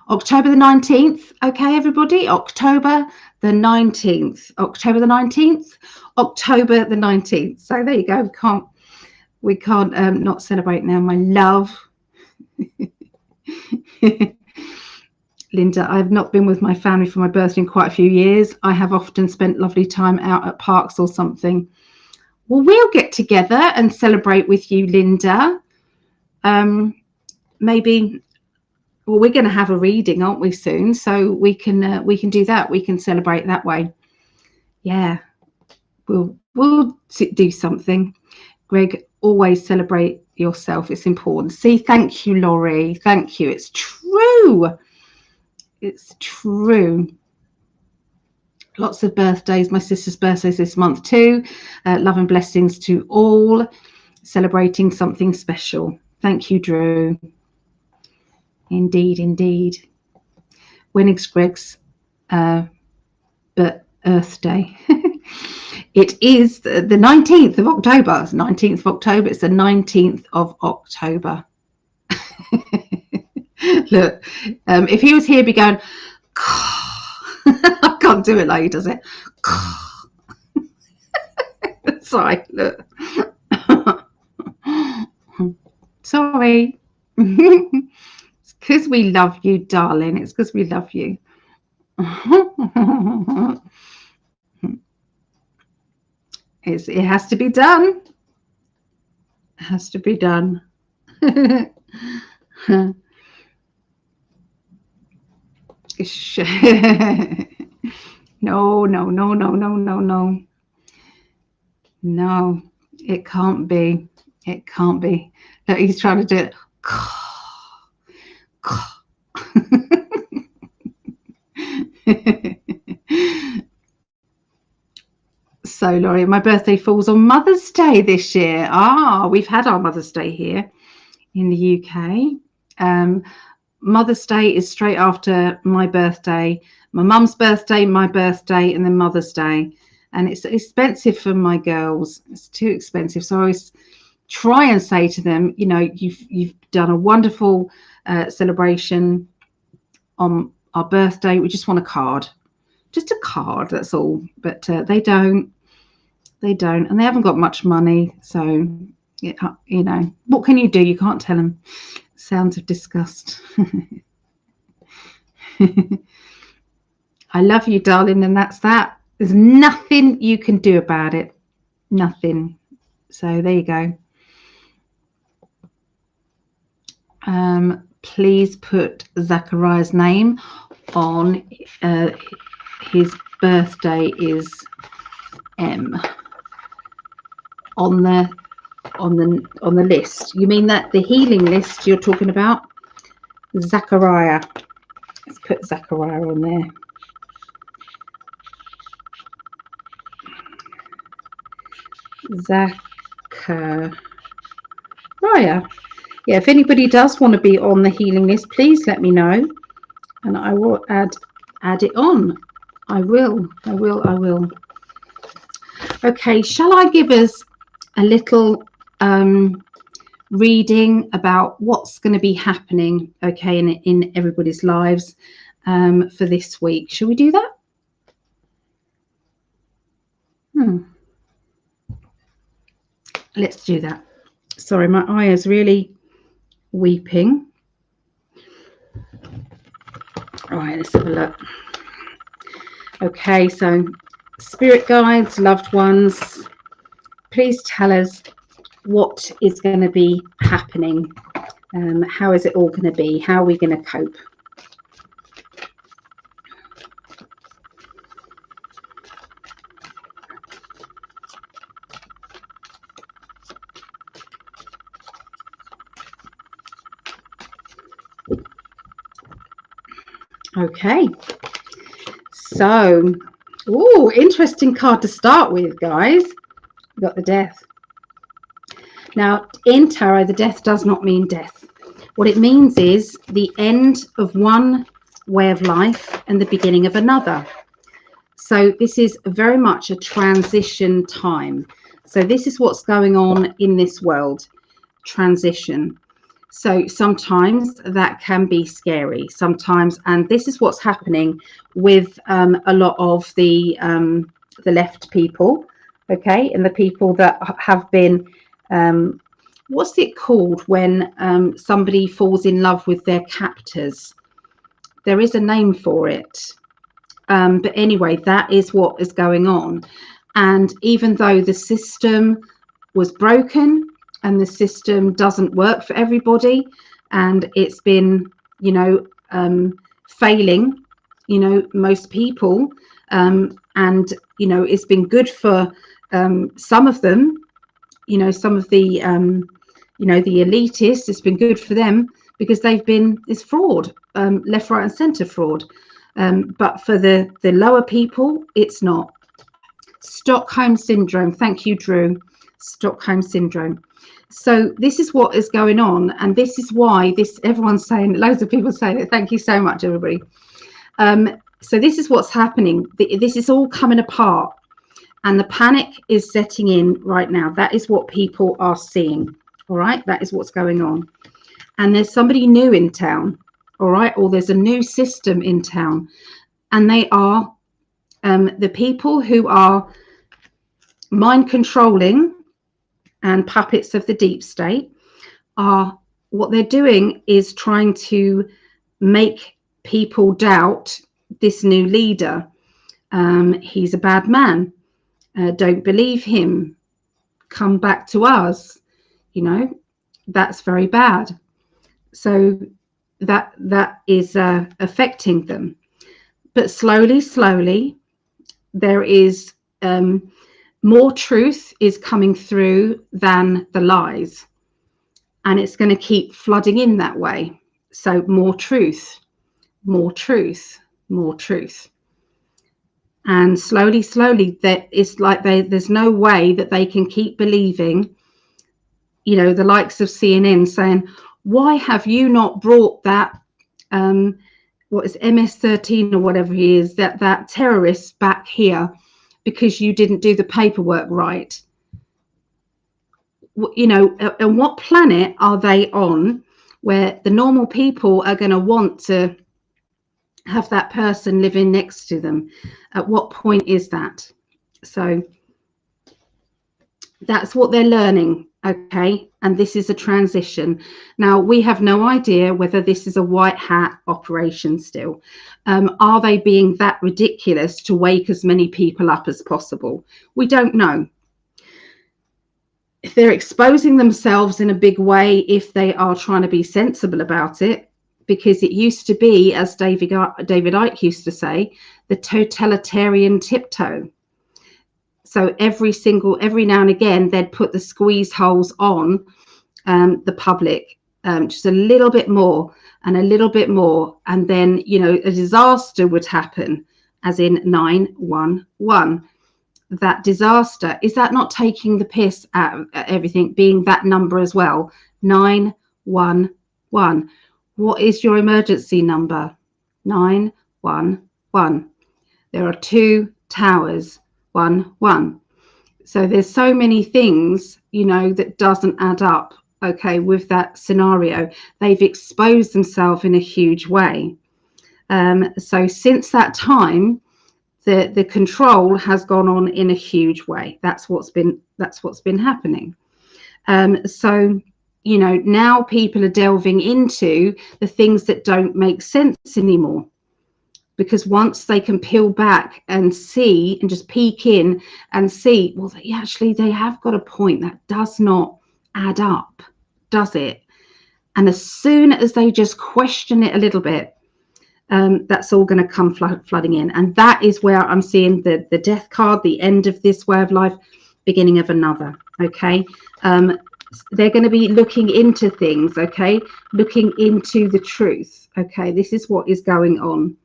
October the 19th. Okay, everybody, October the 19th. October the 19th. October the 19th. So there you go. We can't not celebrate now, my love. Linda, I've not been with my family for my birthday in quite a few years. I have often spent lovely time out at parks or something. Well, we'll get together and celebrate with you, Linda. Maybe, well, we're going to have a reading, aren't we, soon? So we can do that. We can celebrate that way. Yeah, we'll do something. Greg, always celebrate yourself. It's important. See, thank you, Laurie. Thank you. It's true. It's true. Lots of birthdays. My sister's birthday is this month too. Love and blessings to all. Celebrating something special. Thank you, Drew. Indeed, indeed. When is Greg's Earth Day? It is the 19th of October. It's 19th of October. It's the 19th of October. Look, if he was here, he'd be going, I can't do it like he does it. Sorry, look. Sorry. It's because we love you, darling. It's because we love you. It has to be done. It has to be done. No, no, no, no, no, no, no. No, it can't be. It can't be. Look, he's trying to do it. So, Laurie, my birthday falls on Mother's Day this year. We've had our Mother's Day here in the UK. Mother's Day is straight after my birthday, my mum's birthday, my birthday, and then Mother's Day. And it's expensive for my girls. It's too expensive. So I always try and say to them, you know, you've done a wonderful celebration on our birthday. We just want a card. Just a card, that's all. But they don't. They don't. And they haven't got much money. So, you know, what can you do? You can't tell them. Sounds of disgust. I love you, darling, and that's that. There's nothing you can do about it. Nothing. So there you go. Please put Zachariah's name on. His birthday is M on the list. You mean that the healing list you're talking about? Zachariah. Let's put Zachariah on there. Zachariah. Yeah, if anybody does want to be on the healing list, please let me know, and I will add it on. I will. Okay, shall I give us a little reading about what's going to be happening, okay, in everybody's lives for this week? Shall we do that? Let's do that. Sorry, my eye is really weeping. All right, let's have a look. Okay, so spirit guides, loved ones, please tell us what is going to be happening. How is it all going to be? How are we going to cope? Okay, so, interesting card to start with, guys. We've got the Death. Now, in tarot, the Death does not mean death. What it means is the end of one way of life and the beginning of another. So this is very much a transition time. So this is what's going on in this world, transition. So sometimes that can be scary, sometimes, and this is what's happening with a lot of the left people, okay, and the people that have been, what's it called when somebody falls in love with their captors? There is a name for it, but anyway, that is what is going on. And even though the system was broken, and the system doesn't work for everybody, and it's been, you know, failing, you know, most people, and, you know, it's been good for some of them, you know, some of the, you know, the elitists, it's been good for them because they've been, it's fraud, left, right and centre fraud. But for the lower people, it's not. Stockholm Syndrome. Thank you, Drew. Stockholm Syndrome. So this is what is going on, and this is why everyone's saying, loads of people saying it. Thank you so much, everybody. So this is what's happening. This is all coming apart, and the panic is setting in right now. That is what people are seeing. All right, that is what's going on. And there's somebody new in town. All right, or there's a new system in town, and they are the people who are mind controlling and puppets of the deep state. Are what they're doing is trying to make people doubt this new leader. He's a bad man. Don't believe him. Come back to us. You know, that's very bad. So that is affecting them. but slowly, there is more truth is coming through than the lies, and it's going to keep flooding in that way. So more truth, and slowly that it's like there's no way that they can keep believing, the likes of CNN saying, why have you not brought that what is MS-13 or whatever he is, that terrorist back here, because you didn't do the paperwork right? And what planet are they on where the normal people are going to want to have that person living next to them? At what point is that? So that's what they're learning, okay? And this is a transition. Now, we have no idea whether this is a white hat operation still. Are they being that ridiculous to wake as many people up as possible? We don't know. If they're exposing themselves in a big way, if they are trying to be sensible about it, because it used to be, as David Icke used to say, the totalitarian tiptoe. So every now and again, they'd put the squeeze holes on the public, just a little bit more and a little bit more. And then, a disaster would happen, as in 9/11. That disaster, is that not taking the piss out of everything, being that number as well? 911. What is your emergency number? 911. There are 2 towers, 1. So there's so many things, that doesn't add up, okay, with that scenario. They've exposed themselves in a huge way. So since that time, the control has gone on in a huge way. That's what's been happening. So now people are delving into the things that don't make sense anymore, because once they can peel back and see and just peek in and see, well, actually they have got a point, that does not add up, does it? And as soon as they just question it a little bit, that's all going to come flooding in. And that is where I'm seeing the death card, the end of this way of life, beginning of another. Okay. They're going to be looking into things. Okay. Looking into the truth. Okay. This is what is going on.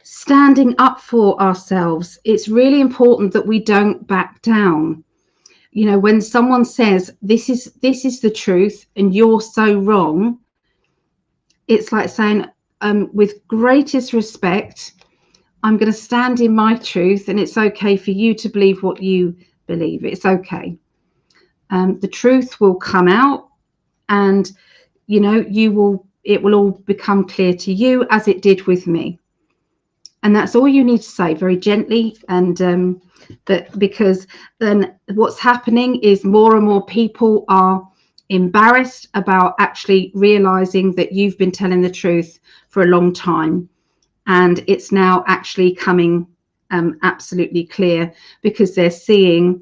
Standing up for ourselves. It's really important that we don't back down. When someone says this is the truth and you're so wrong, it's like saying, with greatest respect, I'm going to stand in my truth, and it's okay for you to believe what you believe. It's okay. The truth will come out, and it will all become clear to you, as it did with me. And that's all you need to say, very gently. And because then what's happening is more and more people are embarrassed about actually realizing that you've been telling the truth for a long time, and it's now actually coming absolutely clear, because they're seeing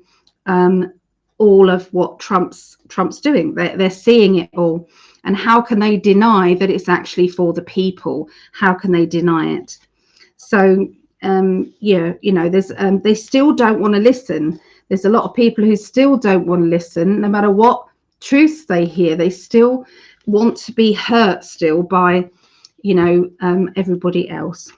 all of what Trump's doing. They're seeing it all, and how can they deny that it's actually for the people? How can they deny it? So there's they still don't want to listen. There's a lot of people who still don't want to listen, no matter what truths they hear. They still want to be hurt still by everybody else.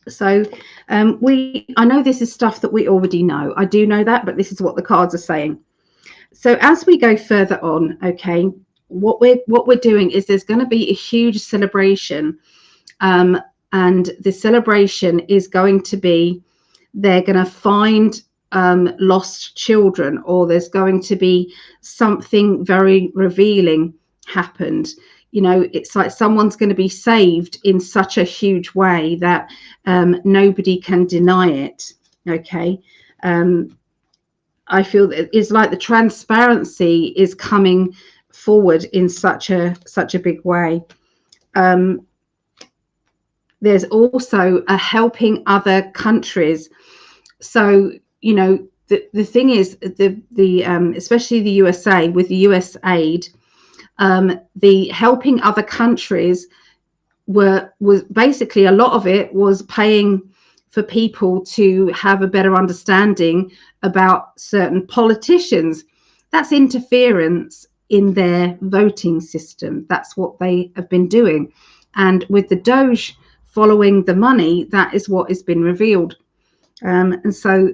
So I know this is stuff that we already know. I do know that, but this is what the cards are saying. So as we go further on, okay, what we're doing is there's going to be a huge celebration, and the celebration is going to be, they're going to find lost children, or there's going to be something very revealing happened. It's like someone's going to be saved in such a huge way that nobody can deny it. Okay. I feel that it's like the transparency is coming forward in such a big way. There's also a helping other countries. So the thing is, the especially the USA, with the US aid, the helping other countries was basically, a lot of it was paying for people to have a better understanding about certain politicians. That's interference in their voting system. That's what they have been doing. And with the Doge following the money, that is what has been revealed. And so,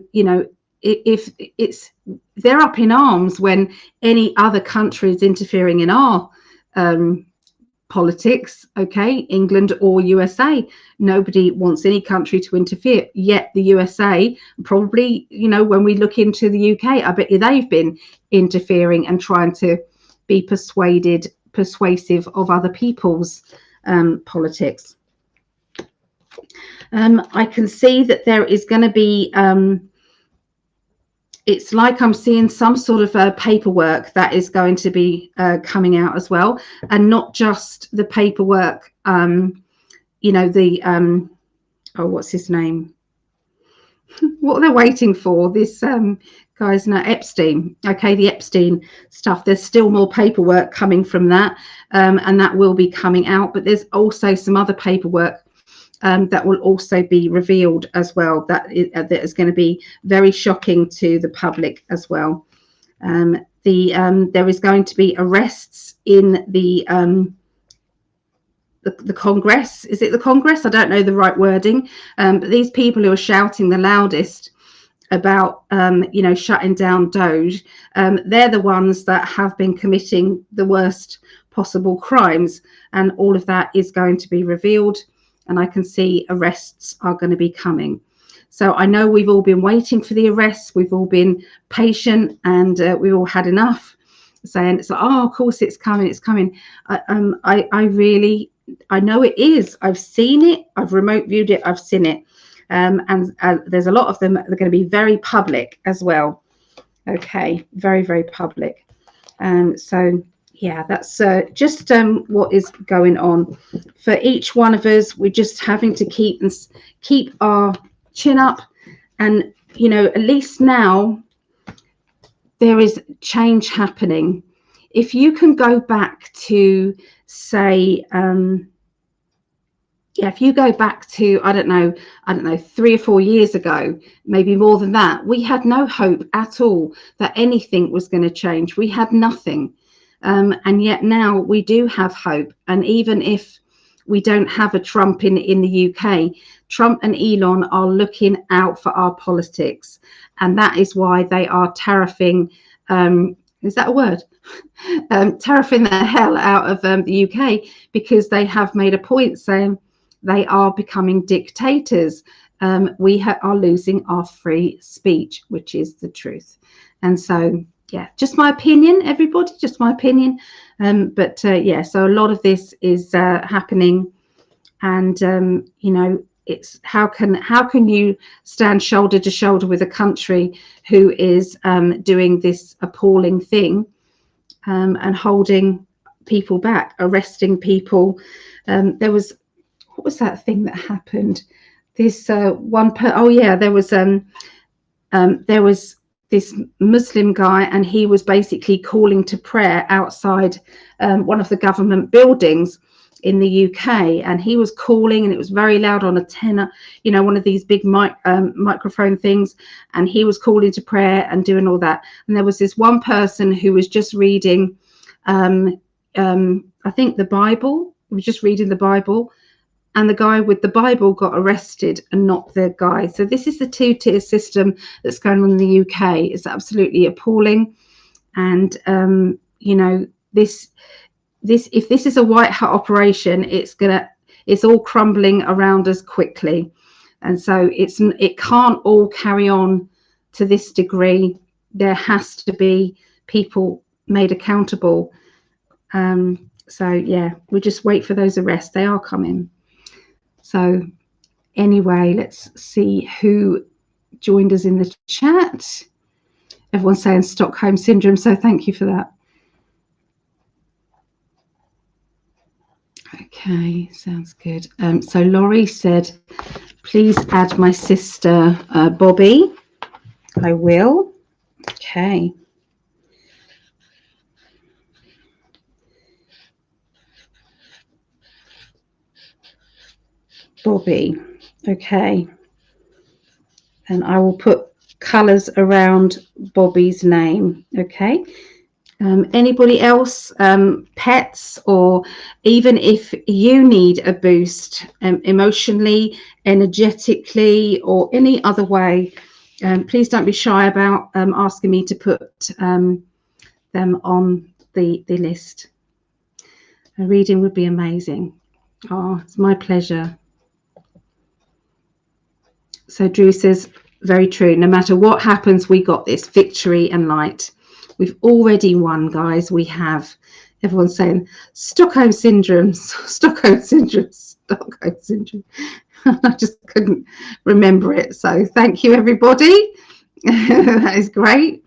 if it's, they're up in arms when any other country is interfering in our politics, okay, England or USA. Nobody wants any country to interfere, yet the USA probably, when we look into the UK, I bet you they've been interfering and trying to be persuasive of other people's politics. I can see that there is going to be it's like I'm seeing some sort of paperwork that is going to be coming out as well, and not just the paperwork, what's his name? What are they waiting for? This guy's now Epstein. Okay, the Epstein stuff. There's still more paperwork coming from that, and that will be coming out. But there's also some other paperwork that will also be revealed as well, that is going to be very shocking to the public as well. There is going to be arrests in the Congress. Is it the Congress? I don't know the right wording, but these people who are shouting the loudest about shutting down Doge, they're the ones that have been committing the worst possible crimes, and all of that is going to be revealed. And I can see arrests are going to be coming. So I know we've all been waiting for the arrests. We've all been patient, and we've all had enough, saying it's like, oh, of course it's coming, it's coming. I know it is. I've seen it. I've remote viewed it. I've seen it. And there's a lot of them that are going to be very public as well. Okay, very, very public. So yeah, that's just what is going on for each one of us. We're just having to keep our chin up, and at least now there is change happening. If you can go back to, say, if you go back to, I don't know, 3 or 4 years ago, maybe more than that, we had no hope at all that anything was going to change. We had nothing. And yet now we do have hope. And even if we don't have a Trump in the UK, Trump and Elon are looking out for our politics. And that is why they are tariffing, is that a word? Tariffing the hell out of the UK, because they have made a point saying they are becoming dictators. We are losing our free speech, which is the truth. And so, yeah, just my opinion, everybody, just my opinion. Yeah, so a lot of this is happening, and it's how can you stand shoulder to shoulder with a country who is doing this appalling thing, and holding people back, arresting people. What was that thing that happened? This there was this Muslim guy, and he was basically calling to prayer outside one of the government buildings in the UK, and he was calling, and it was very loud on a tenor, one of these big microphone things, and he was calling to prayer and doing all that. And there was this one person who was just reading I think the Bible, he was just reading the Bible, and the guy with the Bible got arrested and not the guy. So this is the two-tier system that's going on in the UK. It's absolutely appalling. And, this if this is a white hat operation, it's all crumbling around us quickly. And so it can't all carry on to this degree. There has to be people made accountable. So, yeah, we just wait for those arrests. They are coming. So anyway, let's see who joined us in the chat. Everyone's saying Stockholm Syndrome, so thank you for that. Okay, sounds good. So Laurie said, please add my sister Bobby. I will. Okay. Bobby. Okay. And I will put colours around Bobby's name. Okay. Anybody else, pets, or even if you need a boost emotionally, energetically, or any other way, please don't be shy about asking me to put them on the list. A reading would be amazing. Oh, it's my pleasure. So Drew says, very true. No matter what happens, we got this. Victory and light. We've already won, guys. We have. Everyone's saying Stockholm syndrome, Stockholm syndrome, Stockholm syndrome. I just couldn't remember it. So thank you, everybody. That is great.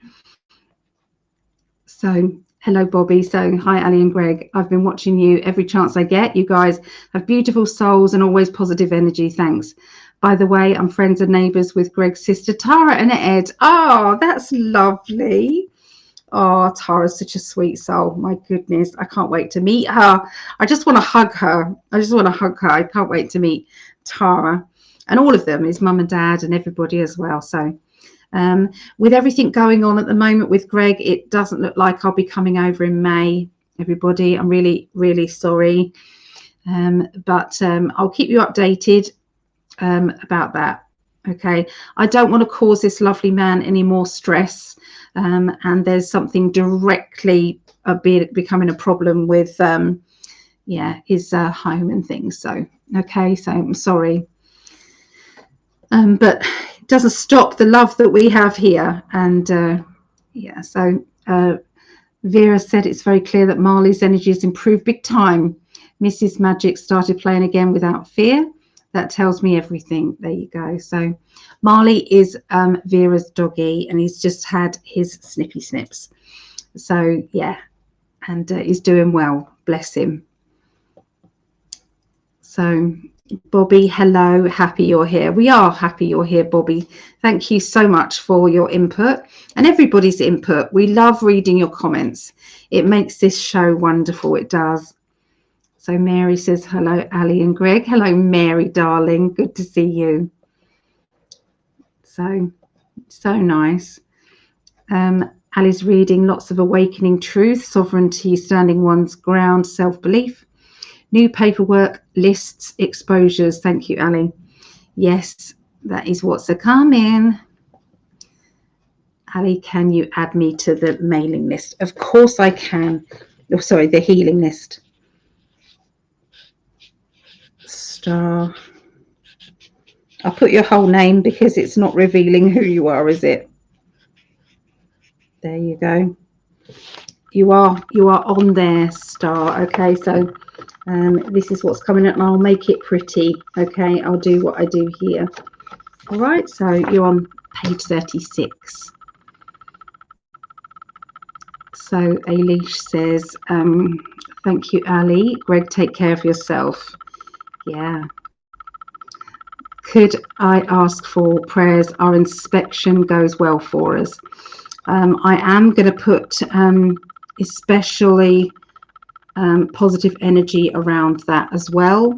So hello, Bobby. So hi, Ali and Greg. I've been watching you every chance I get. You guys have beautiful souls and always positive energy. Thanks. By the way, I'm friends and neighbours with Greg's sister, Tara and Ed. Oh, that's lovely. Oh, Tara's such a sweet soul. My goodness, I can't wait to meet her. I just want to hug her. I just want to hug her. I can't wait to meet Tara and all of them, his mum and dad and everybody as well. So with everything going on at the moment with Greg, it doesn't look like I'll be coming over in May, everybody. I'm really, really sorry. But I'll keep you updated about that. Okay, I don't want to cause this lovely man any more stress, and there's something directly becoming a problem with his home and things. So okay, so I'm sorry, but it doesn't stop the love that we have here. And so Vera said it's very clear that Marley's energy has improved big time. Mrs. Magic started playing again without fear. That tells me everything. There you go. So Marley is Vera's doggy, and he's just had his snippy snips. So yeah, and he's doing well. Bless him. So Bobby, hello. Happy you're here. We are happy you're here, Bobby. Thank you so much for your input and everybody's input. We love reading your comments. It makes this show wonderful. It does. So Mary says, hello, Ali and Greg. Hello, Mary, darling. Good to see you. So nice. Ali's reading lots of awakening truth, sovereignty, standing one's ground, self-belief, new paperwork, lists, exposures. Thank you, Ali. Yes, that is what's a-coming. Ali, can you add me to the mailing list? Of course I can. Oh, sorry, the healing list. Star. I'll put your whole name because it's not revealing who you are, is it? There you go. You are on there, Star. Okay, so this is what's coming up, and I'll make it pretty. Okay, I'll do what I do here. All right, so you're on page 36. So Ailish says, thank you, Ali. Greg, take care of yourself. Yeah. Could I ask for prayers? Our inspection goes well for us. I am going to put especially positive energy around that as well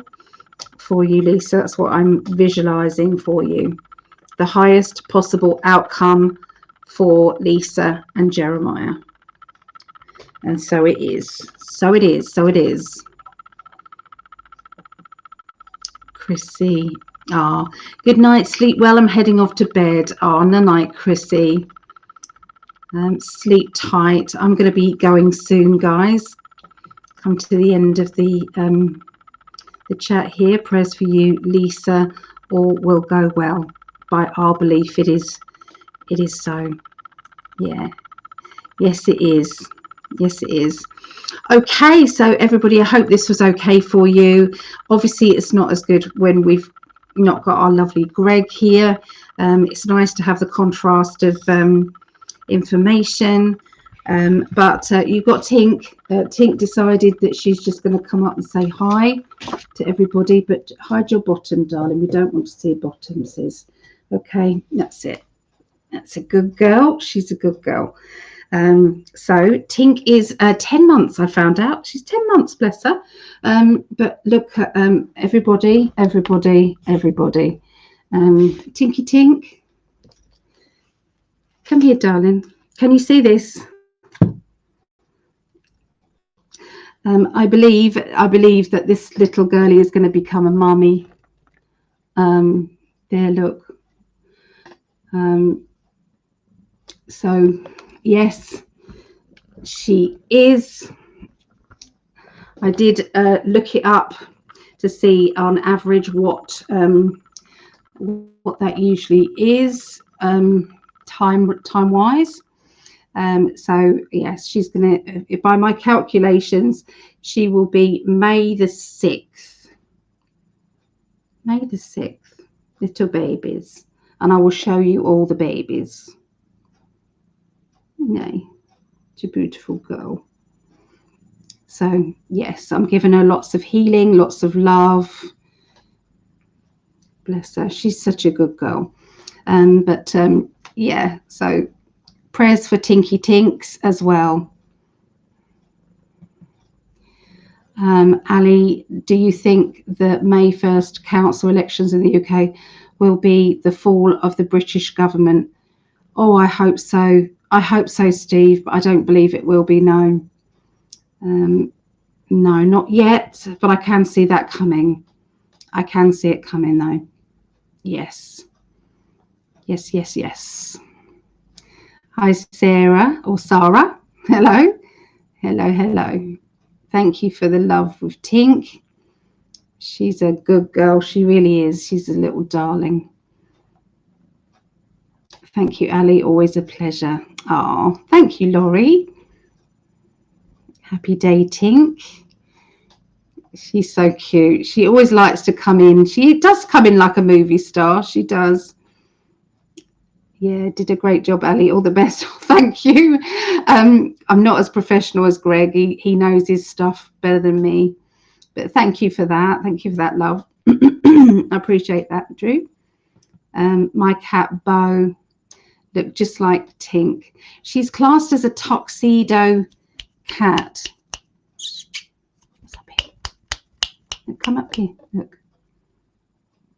for you, Lisa. That's what I'm visualizing for you. The highest possible outcome for Lisa and Jeremiah. And so it is. So it is. So it is. Chrissy. Ah, good night. Sleep well. I'm heading off to bed. Oh, no night, Chrissy. Sleep tight. I'm going to be going soon, guys. Come to the end of the chat here. Prayers for you, Lisa. All will go well. By our belief, it is so. Yeah. Yes, it is. Yes, it is. Okay, so everybody, I hope this was okay for you. Obviously, it's not as good when we've not got our lovely Greg here. It's nice to have the contrast of information, but you've got Tink. Tink decided that she's just going to come up and say hi to everybody, but hide your bottom, darling. We don't want to see bottoms. Okay, that's it. That's a good girl. She's a good girl. So Tink is 10 months, I found out. She's 10 months, bless her. But look at everybody. Tinky Tink. Come here, darling. Can you see this? I believe that this little girlie is going to become a mummy. There, look. So, yes, she is. I did look it up to see on average what that usually is time wise. So yes, she's gonna, by my calculations, she will be May the 6th. May the 6th, little babies, and I will show you all the babies. Nay, it's a beautiful girl. So yes, I'm giving her lots of healing, lots of love. Bless her, she's such a good girl. Yeah, so prayers for Tinky Tinks as well. Ali, do you think the May 1st council elections in the UK will be the fall of the British government? Oh, I hope so. I hope so, Steve, but I don't believe it will be, no. No, not yet, but I can see that coming. I can see it coming, though. Yes. Yes, yes, yes. Hi, Sarah, or Sarah. Hello. Hello, hello. Thank you for the love with Tink. She's a good girl. She really is. She's a little darling. Thank you, Ali. Always a pleasure. Oh, thank you, Laurie. Happy day, Tink. She's so cute. She always likes to come in. She does come in like a movie star. She does. Yeah, did a great job, Ali. All the best. Thank you. I'm not as professional as Greg. He knows his stuff better than me. But thank you for that. Thank you for that, love. I appreciate that, Drew. My cat, Bo, looked just like Tink. She's classed as a tuxedo cat. What's up here? Look, come up here. Look.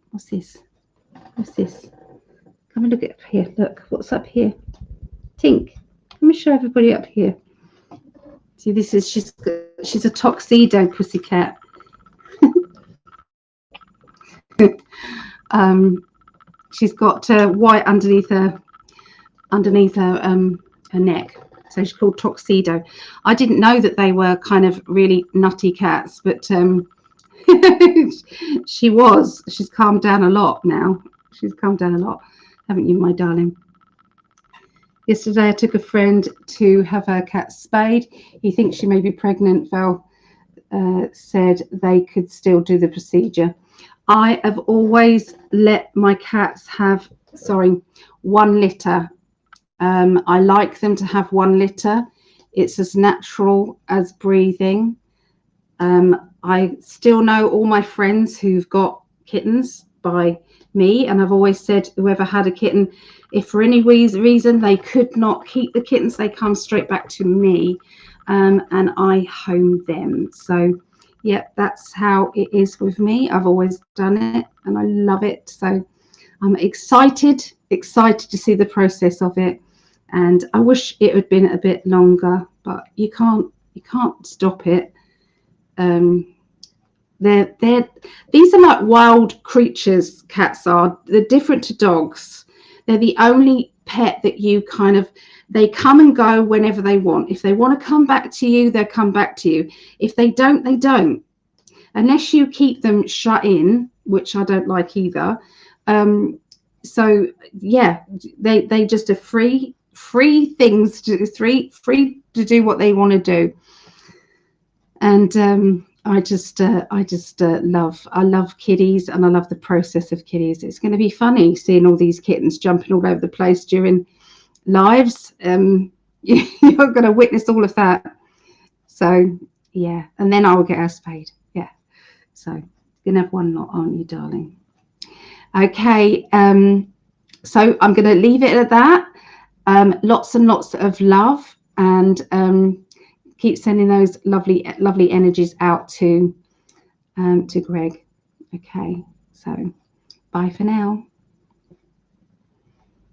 What's this? What's this? Come and look up here. Look, what's up here? Tink. Let me show everybody up here. See, this is she's a tuxedo pussycat. She's got white underneath her neck, so she's called tuxedo. I didn't know that they were kind of really nutty cats, but she's calmed down a lot now. She's calmed down a lot, haven't you, my darling? Yesterday I took a friend to have her cat spayed. He thinks she may be pregnant. Val said they could still do the procedure. I have always let my cats have 1 litter. I like them to have 1 litter. It's as natural as breathing. I still know all my friends who've got kittens by me, and I've always said whoever had a kitten, if for any reason they could not keep the kittens, they come straight back to me, and I home them. So yeah, that's how it is with me. I've always done it and I love it. So I'm excited to see the process of it, and I wish it had been a bit longer, but you can't stop it. These are like wild creatures. Cats are. They're different to dogs. They're the only pet that you they come and go whenever they want. If they want to come back to you, they'll come back to you. If they don't, they don't. Unless you keep them shut in, which I don't like either. So yeah, they just are free things to free to do what they want to do. And I love kitties, and I love the process of kitties. It's going to be funny seeing all these kittens jumping all over the place during lives. You're going to witness all of that. So yeah, and then I will get her spayed. Yeah, so you're going to have 1 lot, aren't you, darling? Okay, so I'm going to leave it at that. Lots and lots of love and keep sending those lovely energies out to Greg. Okay, so bye for now.